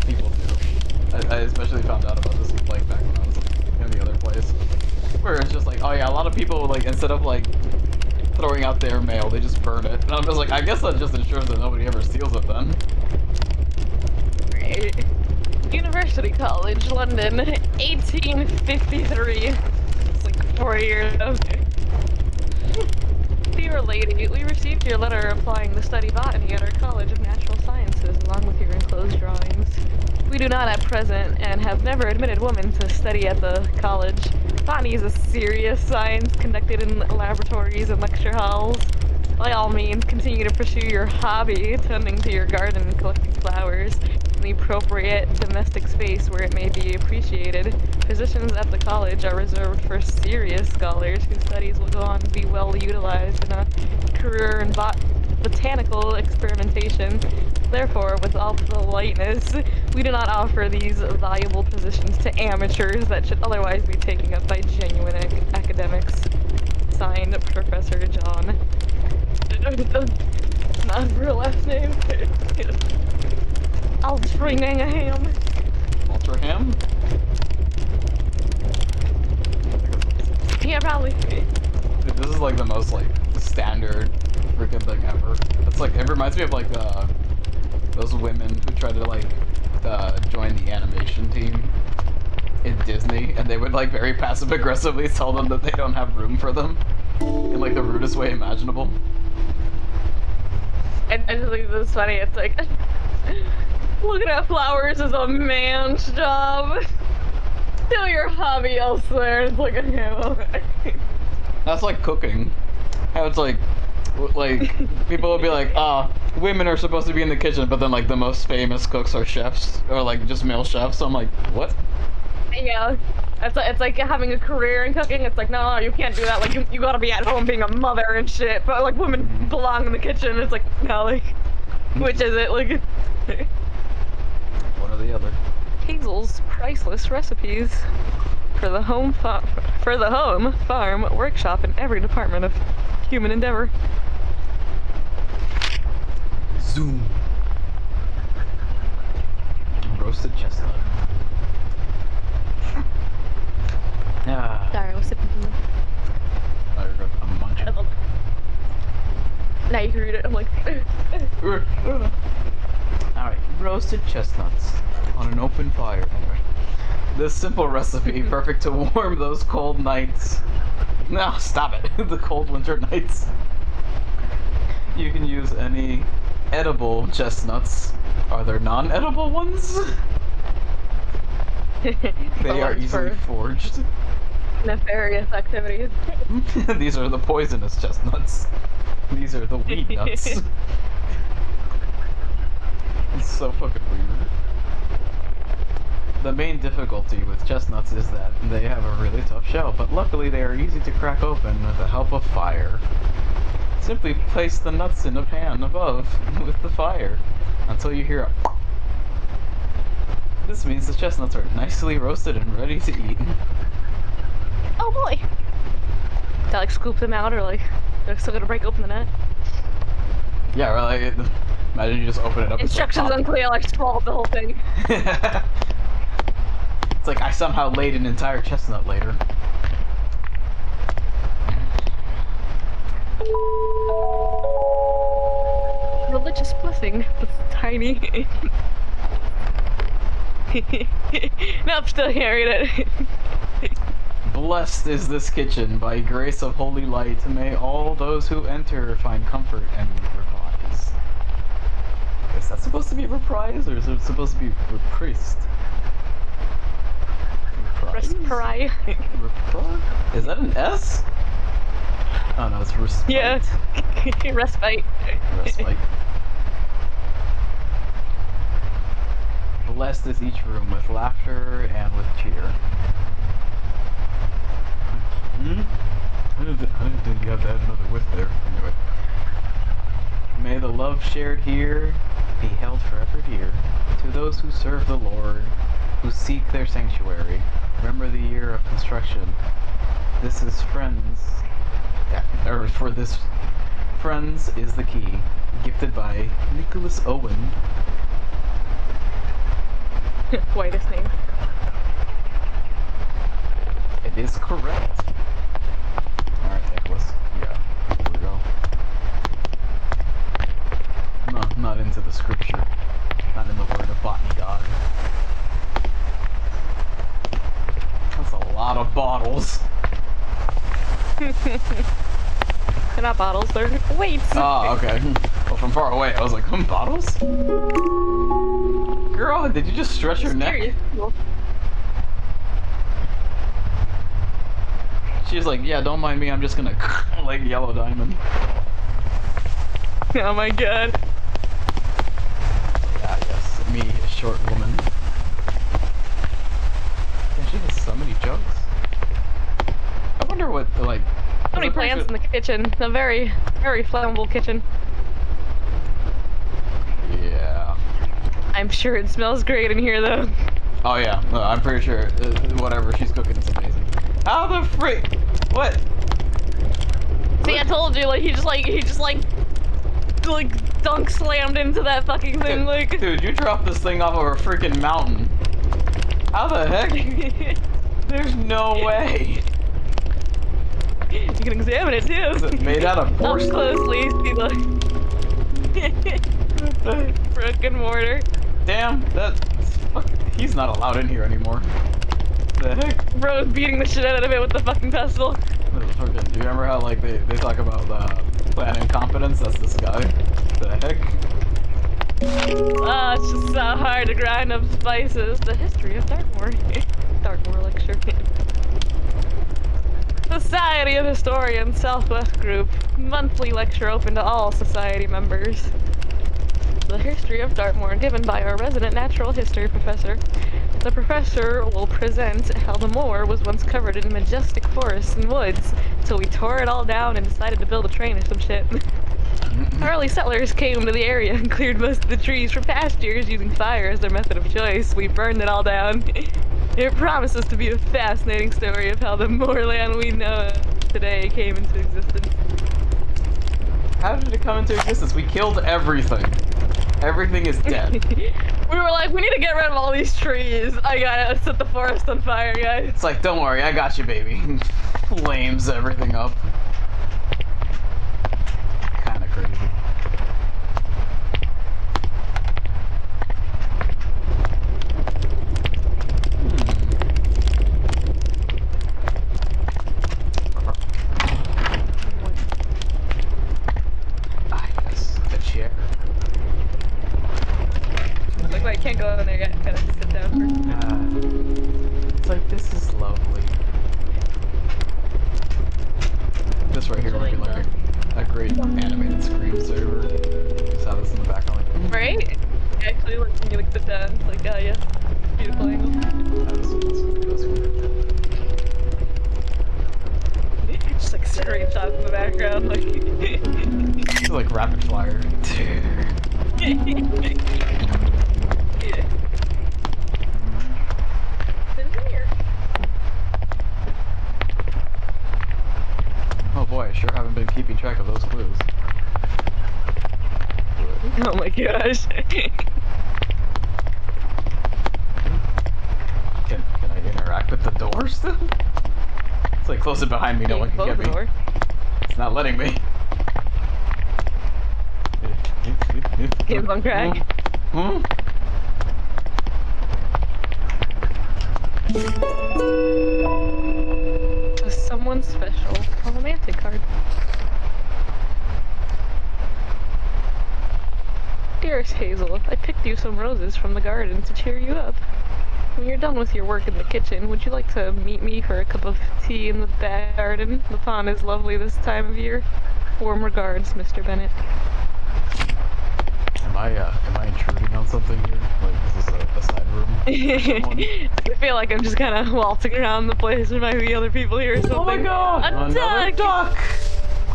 people do. I especially found out about this like back when I was in the other place, where it's just like, oh yeah, a lot of people like instead of like throwing out their mail, they just burn it. And I'm just like, I guess that just ensures that nobody ever steals it then. Right. University College, London, 1853. It's like 4 years ago. Dear lady, we received your letter applying to study botany at our College of Natural Sciences along with your enclosed drawings. We do not at present and have never admitted women to study at the college. Botany is a serious science conducted in laboratories and lecture halls. By all means, continue to pursue your hobby, tending to your garden and collecting flowers. in the appropriate domestic space where it may be appreciated. Positions at the college are reserved for serious scholars whose studies will go on to be well utilized in a career in botanical experimentation. Therefore, with all politeness, we do not offer these valuable positions to amateurs that should otherwise be taken up by genuine academics. Signed, Professor John. Not her real last name. Altringham. Walterham? Yeah, probably. Dude, this is like the most like standard freaking thing ever. It's like it reminds me of like those women who try to like join the animation team in Disney, and they would like very passive aggressively tell them that they don't have room for them in like the rudest way imaginable. And I just think this is funny. It's like looking at flowers is a man's job. Do your hobby elsewhere. It's like, okay, well. That's like cooking. How it's like people would be like, women are supposed to be in the kitchen, but then like the most famous cooks are chefs or like just male chefs. So I'm like, what? Yeah. It's like having a career in cooking. It's like, no, you can't do that. Like, you gotta be at home being a mother and shit. But, like, women belong in the kitchen. It's like, no, like, which is it? Like, one or the other. Hazel's priceless recipes for the home farm workshop in every department of human endeavor. Zoom. Roasted chestnut. Sorry, I was sipping from them. Oh, you're good. I'm munching. Now you can read it. I'm like, Alright, roasted chestnuts on an open fire. Anyway, this simple recipe, perfect to warm those cold nights. No, stop it. The cold winter nights. You can use any edible chestnuts. Are there non-edible ones? They are easily forged. Nefarious activities. These are the poisonous chestnuts. These are the weed nuts. It's so fucking weird. The main difficulty with chestnuts is that they have a really tough shell, but luckily they are easy to crack open with the help of fire. Simply place the nuts in a pan above with the fire until you hear a This means the chestnuts are nicely roasted and ready to eat. Oh boy! Do I like scoop them out or like they're still gonna break open the net? Yeah, really. Imagine you just open it up. Instructions unclear, like swallowed the whole thing. It's like I somehow laid an entire chestnut later. Religious blessing. It's tiny. Nope, still hearing it. Blessed is this kitchen by grace of holy light. May all those who enter find comfort and reprise. Is that supposed to be reprise or is it supposed to be repressed? Respiri. Reprise? Is that an S? Oh no, it's respite. Yeah. Respite. Respite. Blessed is each room with laughter and with cheer. I didn't think you have to add another with there. Anyway. May the love shared here be held forever dear to those who serve the Lord, who seek their sanctuary. Remember the year of construction. This is friends. Or for this, friends is the key. Gifted by Nicholas Owen. Whitest name. It is correct. Alright, Nicholas. Yeah, here we go. No, not into the scripture. Not in the word of Botany God. That's a lot of bottles. They're not bottles, they're weights. Oh, okay. Well, from far away, I was like, bottles? Girl, did you just stretch your neck? She's like, yeah, don't mind me, I'm just gonna like yellow diamond. Oh my god. Yeah, yes, me short woman. Damn, she has so many jokes. I wonder what, like... So many plants in the kitchen. A very, very flammable kitchen. Yeah. I'm sure it smells great in here, though. Oh yeah, no, I'm pretty sure whatever she's cooking is amazing. How the freak? What? See, I told you, like, he just dunk slammed into that fucking thing, Dude, like... Dude, you dropped this thing off of a freaking mountain. How the heck? There's no way. You can examine it, too. Is it made out of porcelain? Up closely, see the... frickin' mortar. Damn, he's not allowed in here anymore. The heck? Bro's beating the shit out of it with the fucking pestle. Do you remember how, like, they talk about plant incompetence? That's this guy. The heck? Oh, it's just so hard to grind up spices. The history of Dartmoor. Dartmoor lecture. Society of Historians Southwest Group. Monthly lecture open to all society members. The history of Dartmoor given by our resident natural history professor. The professor will present how the moor was once covered in majestic forests and woods, till we tore it all down and decided to build a train or some shit. Early settlers came to the area and cleared most of the trees for pastures using fire as their method of choice. We burned it all down. It promises to be a fascinating story of how the moorland we know today came into existence. How did it come into existence? We killed everything. Everything is dead. We were like, we need to get rid of all these trees. I gotta set the forest on fire, guys. It's like, don't worry, I got you, baby. Flames everything up. Kinda crazy. Ah, yes, the chair. Like, wait, I can't go in there yet. Gotta sit down first. It's like, this is lovely. This right here would be like a great animated screensaver. Just have this in the background, like, Right? Actually, like, when you like sit down, it's like, oh yeah, beautiful angle. this one. Just like screenshots in the background, like. It's like rapid fire. Oh boy, I sure haven't been keeping track of those clues. Oh my gosh. Can I interact with the door still? It's like close it behind me, no one can get me. It's not letting me. Game's on crack. Hmm? Someone special. A romantic card. Dearest Hazel, I picked you some roses from the garden to cheer you up. When you're done with your work in the kitchen, would you like to meet me for a cup of tea in the back garden? The pond is lovely this time of year. Warm regards, Mr. Bennett. Am I intruding on something here? Like, is this a side room? I feel like I'm just kind of waltzing around the place. There might be other people here or something. Oh my god! A duck!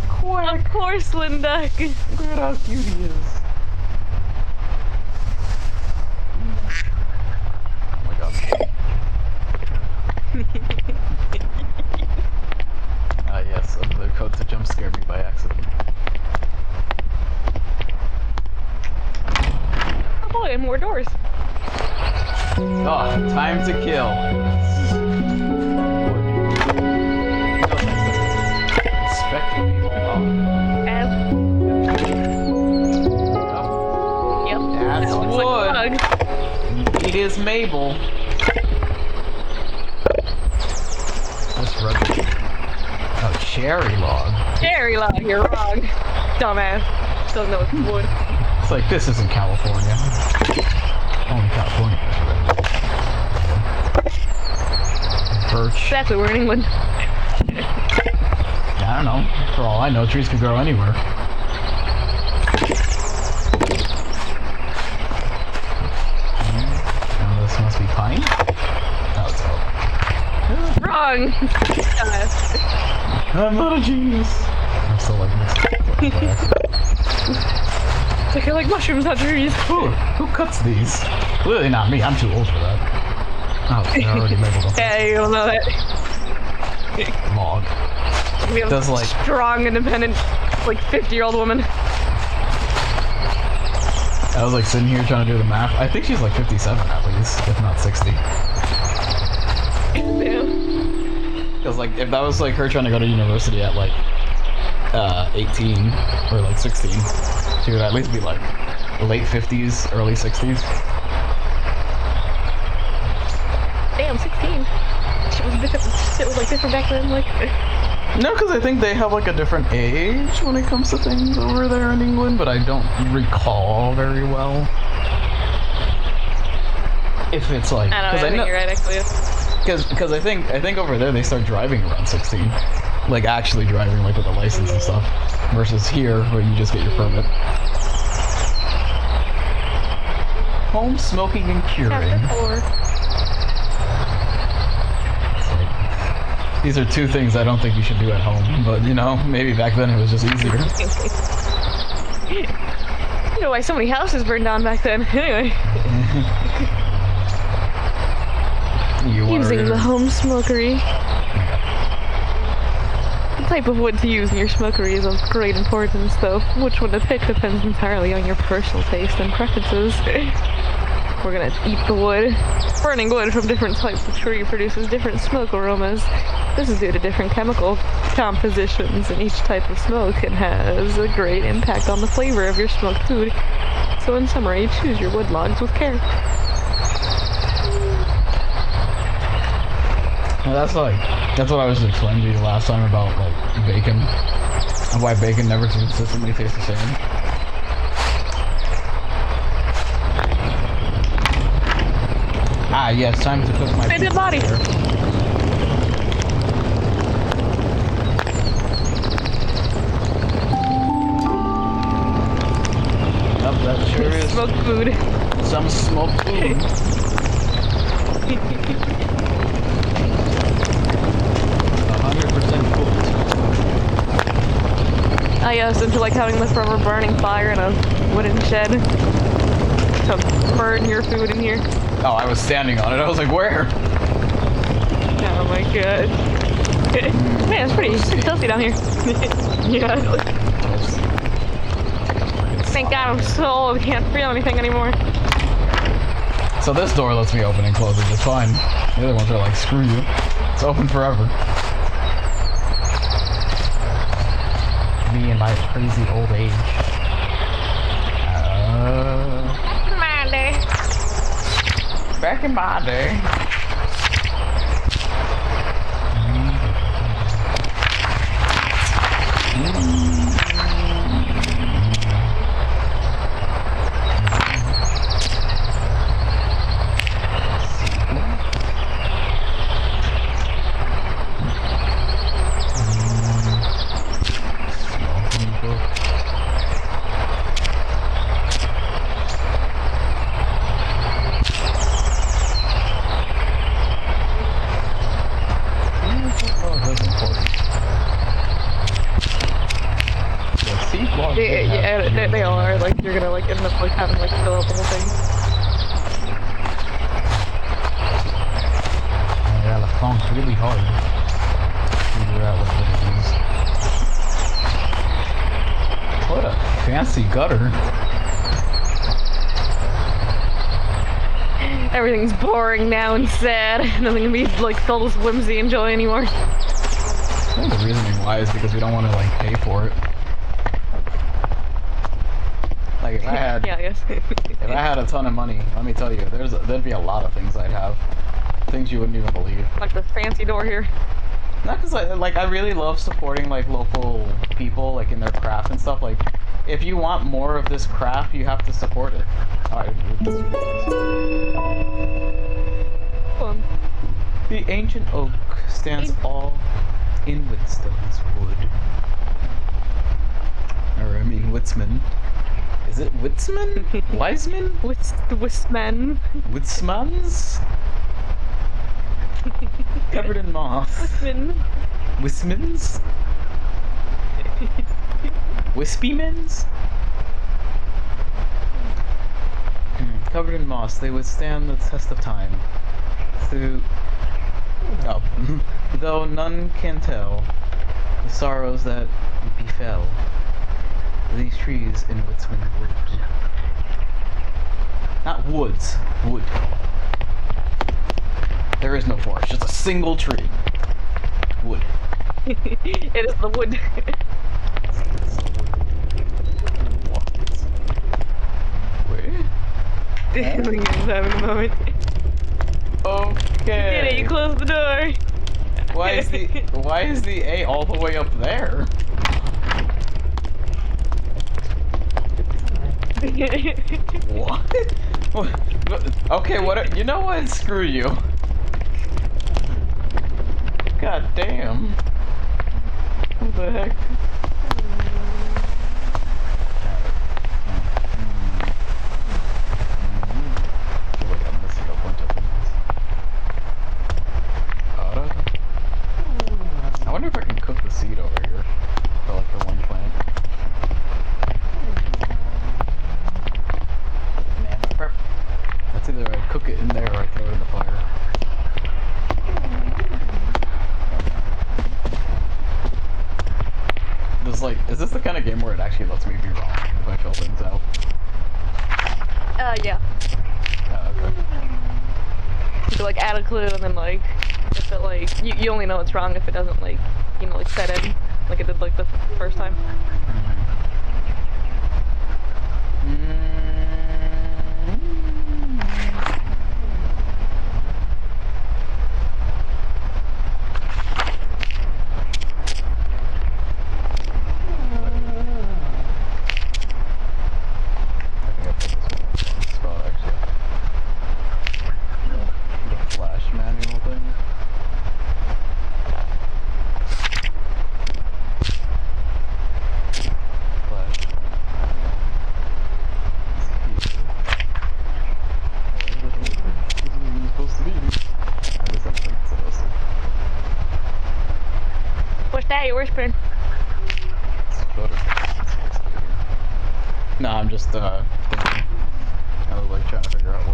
Quick! A porcelain duck! Look at how cute he is. Oh my god. Ah yes, another code to jump scare me by accident. Oh boy, and more doors. Oh, time to kill. Expecting me. Oh. Yep. That's That looks wood. like a bug. It is Mabel. This rubbish. Oh, cherry log. Cherry log, you're wrong. Dumbass. Don't know it's wood. It's like, this isn't California. Only California. Birch. Exactly, we're in England. I don't know. For all I know, trees could grow anywhere. wrong. I'm not a genius. I'm still like mixed. I feel like mushrooms, not trees. Who cuts these? Clearly not me. I'm too old for that. Oh, they're already labeled. Yeah, you don't know that. Log. Does like strong, independent, like 50-year-old woman. I was like sitting here trying to do the math. I think she's like 57 at least, if not 60. Damn. Because like if that was like her trying to go to university at like 18 or like 16, she would at least be like late 50s, early 60s. Damn, 16. Shit was different. Shit was like different back then. Like. No, because I think they have like a different age when it comes to things over there in England, but I don't recall very well. If it's like, I think you're right, actually. Because I think over there they start driving around 16, like actually driving like with a license and stuff, versus here where you just get your permit. Home smoking and curing. These are two things I don't think you should do at home, but you know, maybe back then it was just easier. You know why so many houses burned down back then. Anyway. Using the home smokery. The type of wood to use in your smokery is of great importance, though. Which one to pick depends entirely on your personal taste and preferences. We're gonna eat the wood. Burning wood from different types of tree produces different smoke aromas. This is due to different chemical compositions in each type of smoke and has a great impact on the flavor of your smoked food. So in summary, choose your wood logs with care. Well, that's what I was explaining to you last time about like bacon and why bacon never consistently tastes the same. Ah, yes, time to cook my dead body. Yep, that sure is. Smoked food. Some smoked food. 100% cooked. Ah, yes, into like having the forever burning fire in a wooden shed to burn your food in here. Oh, I was standing on it. I was like, where? Oh my god. Man, it's pretty filthy down here. Yeah. Thank God I'm so old, I can't feel anything anymore. So this door lets me open and close it just fine. The other ones are like, screw you. It's open forever. Me and my crazy old age. Back in my day. Yeah, they all are. Like, you're gonna like end up like having like fill out the whole thing. Yeah, the phone's really hard. Figure out what it is. What a fancy gutter. Everything's boring now and sad. Nothing can be like filled with whimsy and joy anymore. I think the reasoning why is because we don't want to like pay for it. Like if I had, yeah, I guess. if I had a ton of money, let me tell you, there'd be a lot of things I'd have, things you wouldn't even believe. Like the fancy door here. Not because I really love supporting like local people, like in their craft and stuff. Like, if you want more of this craft, you have to support it. All right. Fun. The ancient oak stands all in Whitstone's wood. Or I mean Witzman. Is it Witzman? Wiseman? Wistman. Witzmans? covered in moss. Wismin. Wismins? Wispymins? Covered in moss, they withstand the test of time. Though none can tell the sorrows that befell these trees in Witzman Wood. Not woods, wood. There is no forest, just a single tree. Wood. It is the wood. Wait. He's having a moment. Okay. You did it, you closed the door. Why is the A all the way up there? What? Okay, you know what? Screw you. God damn. What the heck? I wonder if I can cook the seed over here for one plant. Man, prep. That's either I cook it in there or I throw it in the fire. Is this the kind of game where it actually lets me be wrong if I fill things out? Yeah. Oh, okay. You could, add a clue and then, if it, you only know it's wrong if it doesn't, set in, like it did, the first time. What's that? You're whispering. No, I'm just thinking. I was trying to figure out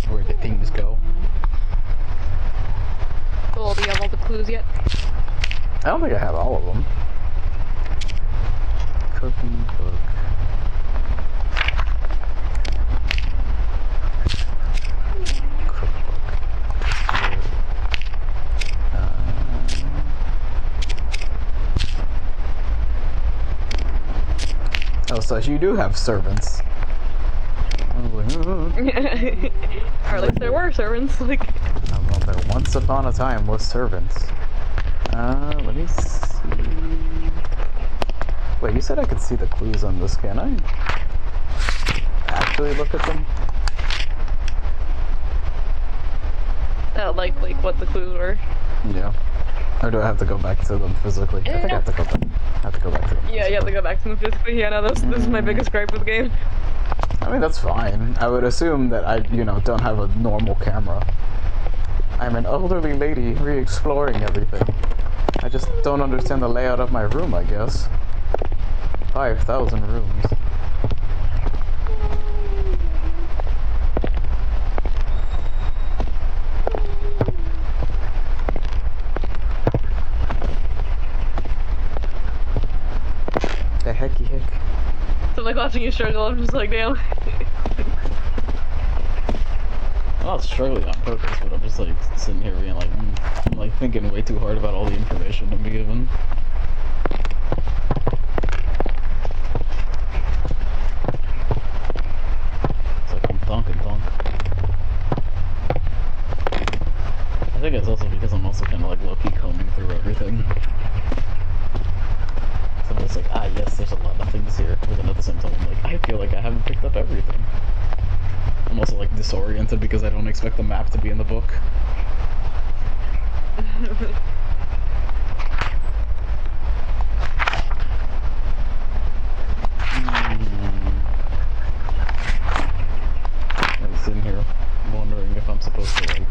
where the things go. Cool. Do you have all the clues yet? I don't think I have all of them. Cooking book. Oh, so you do have servants. Or at least there were servants. Well, there once upon a time was servants. Let me see. Wait, you said I could see the clues on this, can I? Actually look at them? Oh, like what the clues were. Yeah. Or do I have to go back to them physically? I think I have to go back. I have to go back to them. Yeah, you have to go back to them physically. Yeah, no, this is my biggest gripe with the game. I mean, that's fine. I would assume that I, don't have a normal camera. I'm an elderly lady re-exploring everything. I just don't understand the layout of my room, I guess. 5,000 rooms. The hecky heck. So watching you struggle, I'm just like, damn. I'm not struggling on purpose, but I'm just sitting here being I'm thinking way too hard about all the information I'm given. It's I'm thunk. I think it's also because I'm also kind of low-key combing through everything. So I'm just yes, there's a lot of things here, but then at the same time I'm I feel I haven't picked up everything. I'm also disoriented because I don't expect the map to be in the book. I'm sitting here wondering if I'm supposed to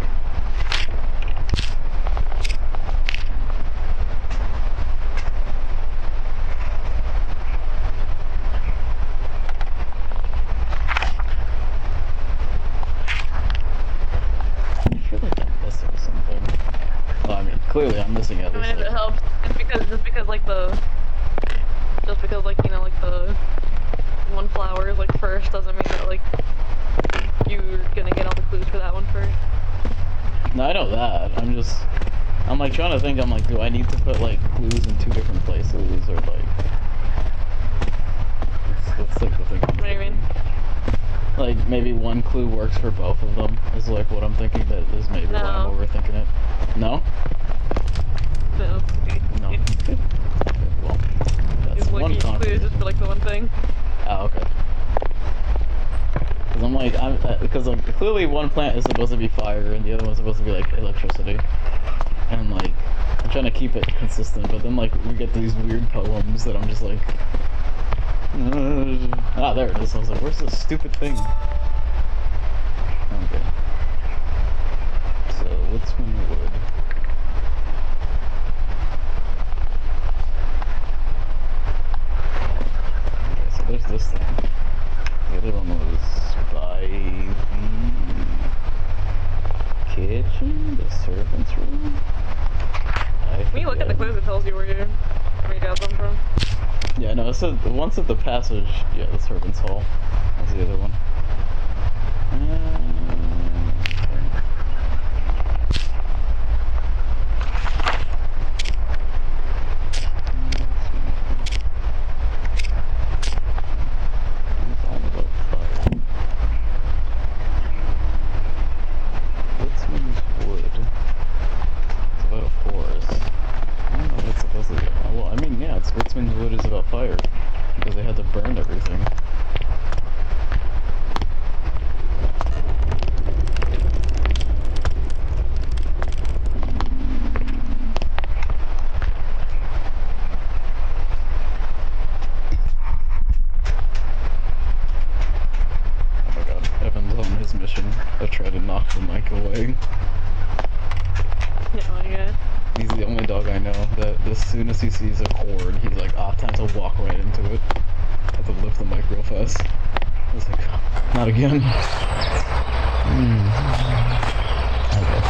clearly I'm missing at I least mean, if it like, helps, just because like the one flower is like first doesn't mean that like you're gonna get all the clues for that one first. no, I know that. I'm like trying to think. I'm like, do I need to put like clues in 2 different places or like? That's like the thing. What do you mean? Like maybe one clue works for both of them is like what I'm thinking. That is maybe why I'm overthinking it. No. No. No. Okay, well, that's Like one each clue is confidence. just for like the one thing. Oh, okay. Because I'm like, because clearly one plant is supposed to be fire and the other one's supposed to be like electricity, and like I'm trying to keep it consistent, but then like we get these weird poems that I'm just like, ah, there it is. I was like, where's this stupid thing? Okay. So what's one wood? Okay, so there's this thing. The other one was by the kitchen, the servant's room. When you look at the clues, it tells you where you got them from. Yeah, no, it said once at the passage. Yeah, the servant's hall. That's the other one. Woodsman's Wood is about fire because they had to burn everything. Oh my god, Evan's on his mission to try to knock the mic away. Oh my god. He's the only dog I know that as soon as he sees a cord, he's like, time to walk right into it. I have to lift the mic real fast. I was like, not again. Okay.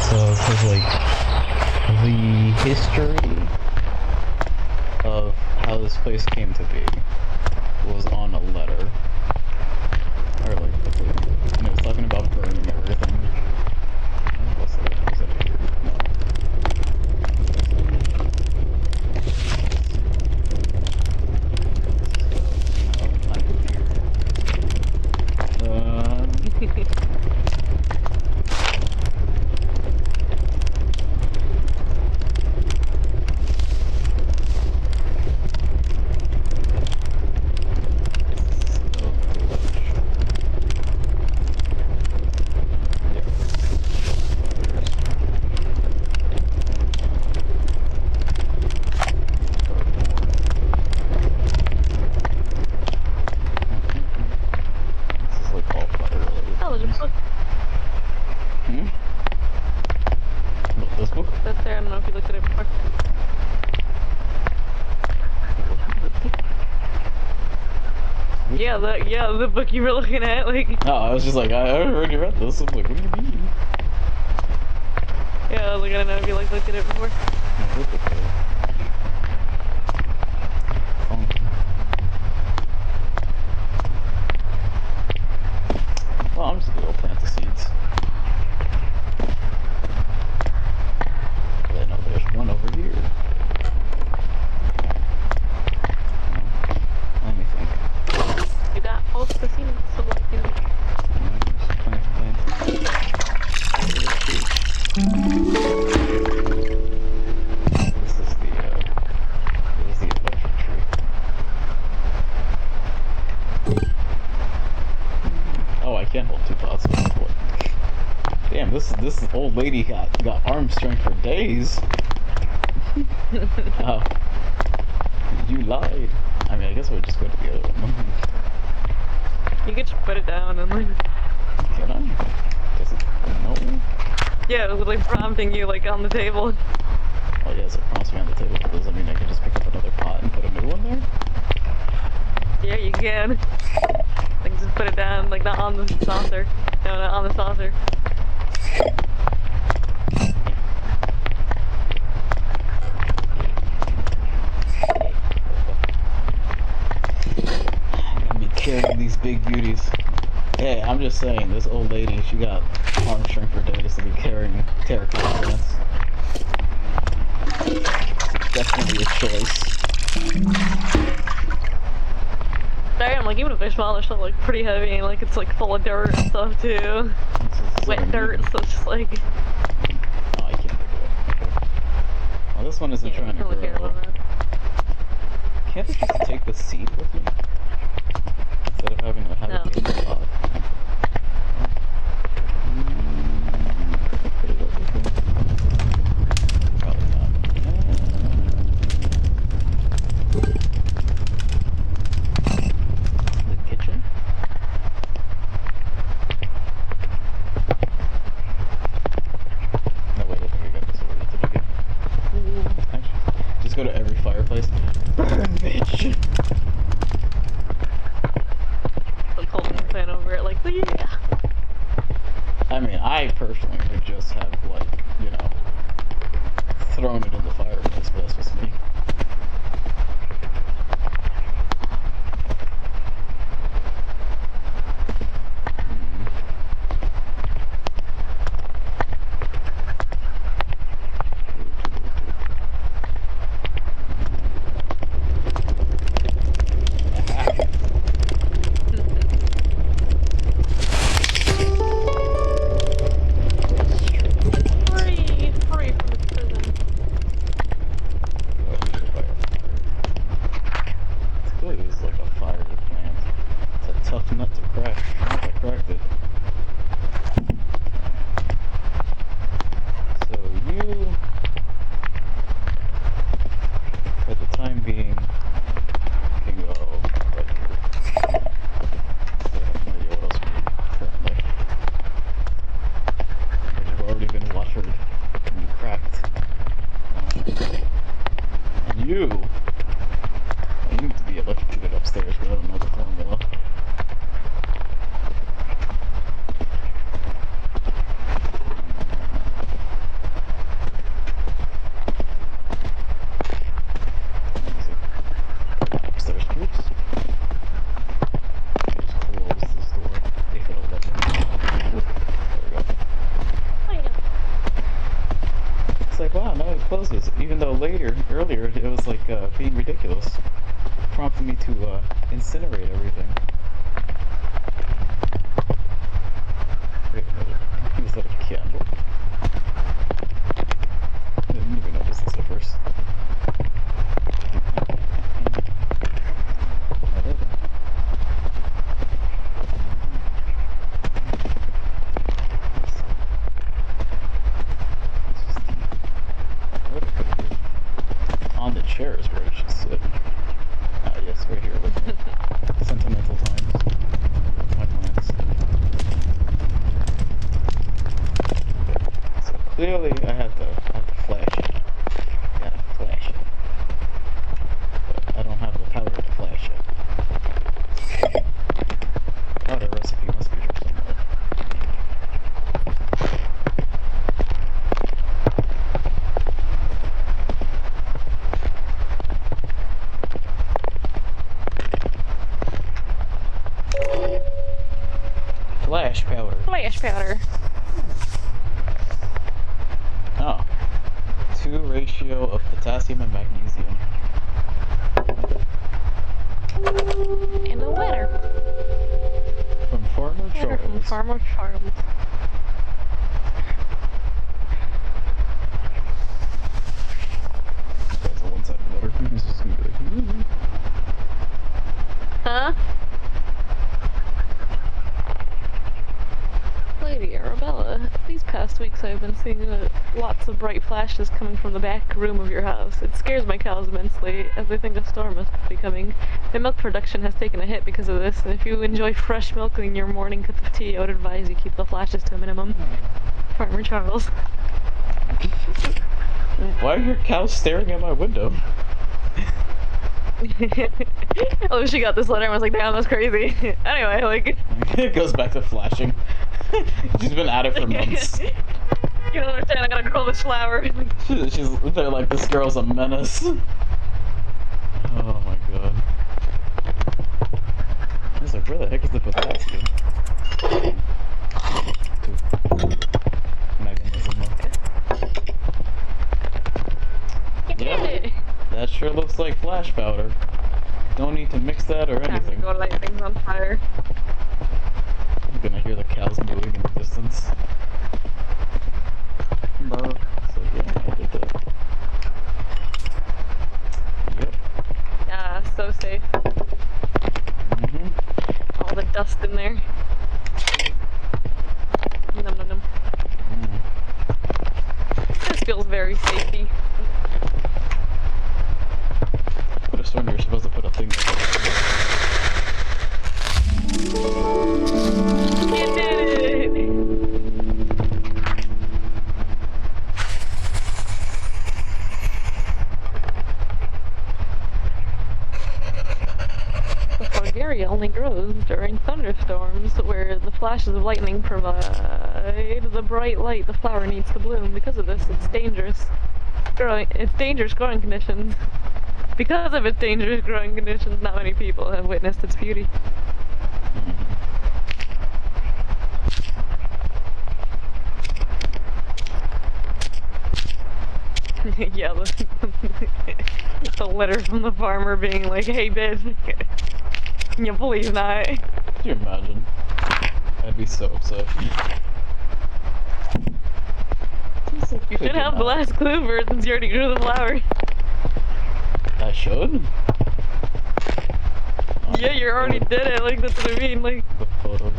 So it says like, the history of how this place came to be was on a letter. Or like, and it was talking about burning everything. What's that? Is that here? No. I'm confused. Yeah, the book you were looking at, like. Oh, I was just like, I already read this. I'm like, what do you mean? Yeah, I was like, I don't know if you like looked at it before. I looked at it. Well, I'm just gonna go plant the seeds. I know there's one over here. Let me think. You got all the seeds, so like, you know. Just plant. This is the electric tree. Oh, I can't hold 2 pots. Damn, this old lady got arm strength for days. Oh, you lied. I mean, I guess I would just go to the other one. You could just put it down and like. Can I? Does it? No. Yeah, it was like prompting you like on the table. Oh yeah, so it prompts me on the table, but does that mean I can just pick up another pot and put a new one there? Yeah, you can. Like just put it down, like not on the saucer. No, not on the saucer. just saying, this old lady, she got arm strength for days to be carrying terracotta plants. Definitely a choice. Damn, like even if they're small, they're still like pretty heavy, and like it's like full of dirt and stuff too. Wet dirt, so it's just like. Oh, I can't pick it up. Okay. Well, this one isn't trying to grow. Can't I just take the seed with me? Instead of having to have it in the pot. Put it over here. Probably not. The kitchen? No, wait, I think I got this already. Did I get it? Actually, just go to every fireplace. Burn, bitch! Like holding the fan over it, like, yeah. I mean, I personally would just have, like, you know, thrown it in the fireplace, but that's just me. Free from the prison. Clearly it's like a fire plant. It's a tough nut to crack. I cracked it. So you, for the time being, can go right here. So I have no idea what else we need currently. But you've already been watered and you cracked. And you need to be electrocuted upstairs, but I don't know the formula. Upstairs, troops. Just close this door if it'll let me. There we go. Oh, yeah. It's like, wow, now it closes. Even though earlier, it was like being ridiculous. Prompted me to incinerate everything. Wait a minute. Was that a candle? I didn't even notice this at first. On the chair is where it should sit. Ah, yes, right here with me. Sentimental times. My plants. Okay. So clearly I have to flash it. Gotta flash it. But I don't have the powder to flash it. Powder recipe must be here somewhere. Flash powder. Flash powder. Oh. 2 ratio of potassium and magnesium. And a letter. From Farmer Letter Charles. from Farmer Charles. That's a one-sided letter. It's just gonna be like, Huh? Lady Arabella, these past weeks I've been seeing lots of bright flashes coming from the back room of your house. It scares my cows immensely, as they think a storm must be coming. The milk production has taken a hit because of this, and if you enjoy fresh milk in your morning cup of tea, I would advise you keep the flashes to a minimum. Farmer Charles. why are your cows staring at my window? Oh, she got this letter and was like, damn, that's crazy. Anyway, like... It goes back to flashing. She's been at it for months. You don't understand, I gotta grow this flower. They're like, this girl's a menace. Oh my god. I was like, where the heck is the potassium? sure looks like flash powder. Don't need to mix that or Time to anything. go light things on fire. I'm gonna hear the cows mooing in the distance. Bro. So yeah, I did that. Yep. Yeah, so safe. All the dust in there. Num num num. This feels very safety. Could have sworn you were supposed to put a thing. You did it! The Fragaria only grows during thunderstorms, where the flashes of lightning provide the bright light the flower needs to bloom. Because of this, it's dangerous. It's dangerous growing conditions. Because of its dangerous growing conditions, not many people have witnessed its beauty. Yeah, the letter from the farmer being like, "Hey, bitch, can you believe that?" Could you imagine? I'd be so upset. You should have the last clue for it since you already grew the flower. I should? Yeah, you already did it, like, that's what I mean, like... The photo.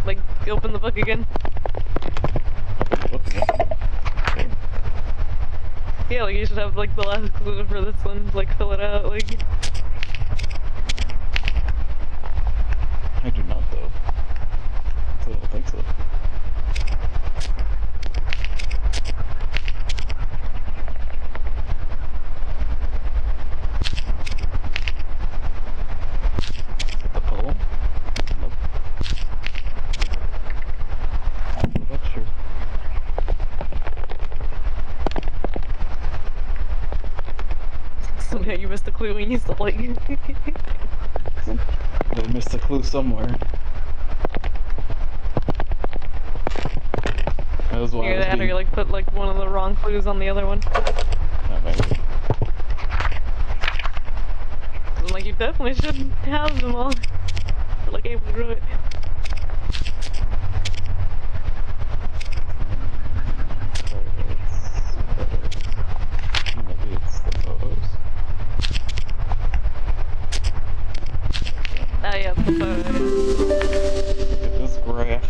Like, open the book again. Open the book again. Okay. Yeah, like, you should have, like, the last clue for this one, like, fill it out, like... I do not, though. I don't think so. The poem? Nope. Not sure. Somehow you missed the clue when you still, like... I missed a clue somewhere. That was why Either that or you, like, put, like, one of the wrong clues on the other one. Not maybe. Like, you definitely should have them all. But, like, able to grow it. Maybe it's the photos. Ah, yeah, the photo. Look at this graph.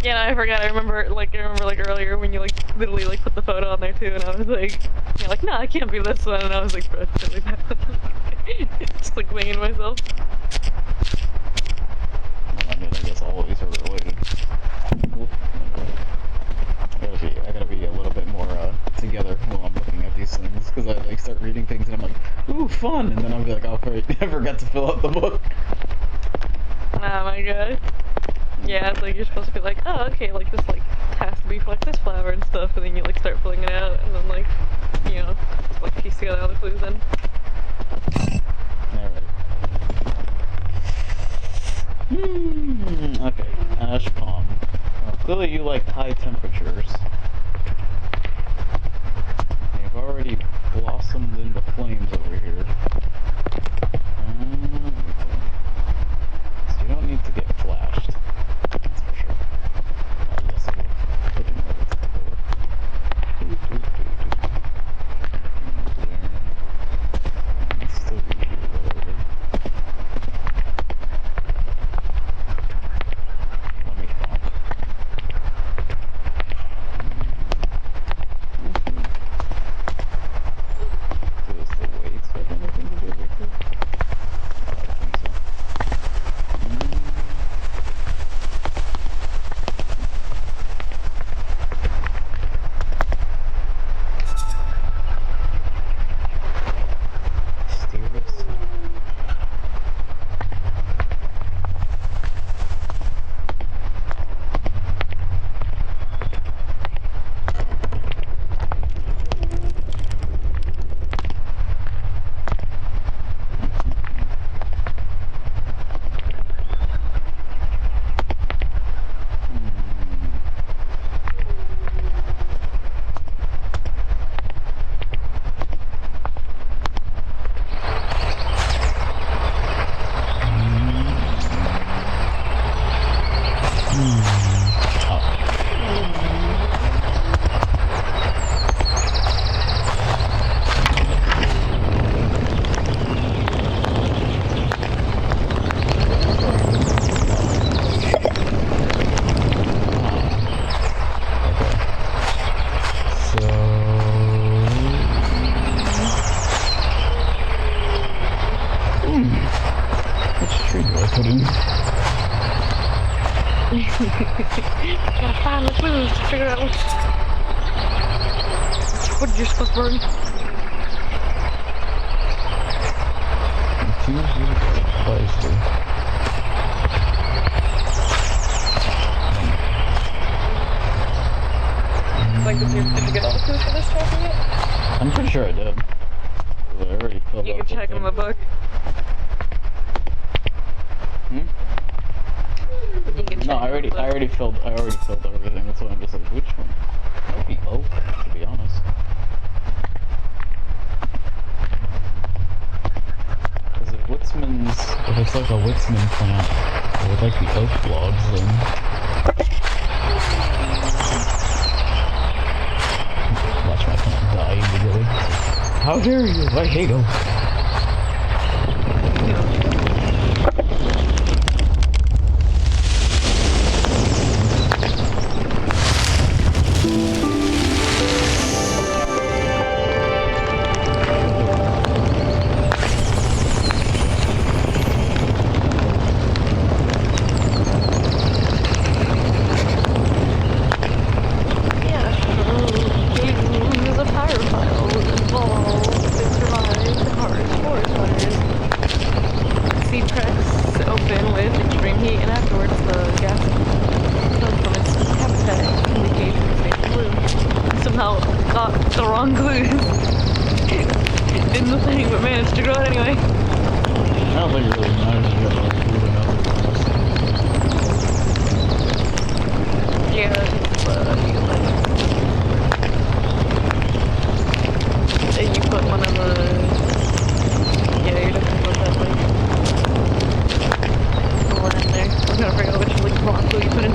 Yeah, no, I forgot. I remember like earlier when you like literally like put the photo on there too, and I was like, you're like, no, it can't be this one, and I was like, bro, it's totally that one. Just like winging myself. Well, I mean, I guess all of these are related. Cool. I gotta be a little bit more together while I'm looking at these things, because I like start reading things and I'm like, ooh, fun, and then I'll be like, oh, right, I forgot to fill out the book. Oh my god. Yeah, it's like you're supposed to be like, oh, okay, like this like has to be for like this flower and stuff, and then you like start filling it out, and then like, you know, just, like piece together all the clues in. Alright. Okay, ash palm. Well, clearly you like high temperatures. They've already blossomed into flames over here. So you don't need to get flashed. That's for sure. Oh, yes, I will put in there with the color. There. Still be here, whatever. Let me Which tree do I put in? Gotta find the clues to figure out which wood you're supposed to burn. It's like, did you get all the clues for this chapter yet? I'm pretty sure I did. I already filled You out can the check in thing. my book. Hmm? You can check No, I already filled out everything. That's why I'm just like, which one? Might be oak, to be honest. Because if it's like a Woodsman plant, or with like the oak logs, then watch my plant die immediately. How dare you? I hate oak. Got the wrong clues in the thing, but managed to grow it anyway. I don't think it really matters if you have like food or nothing. Yeah, you put one of the... Yeah, you're definitely put that like... one in there. I'm trying to figure out which like wrong clue you put in.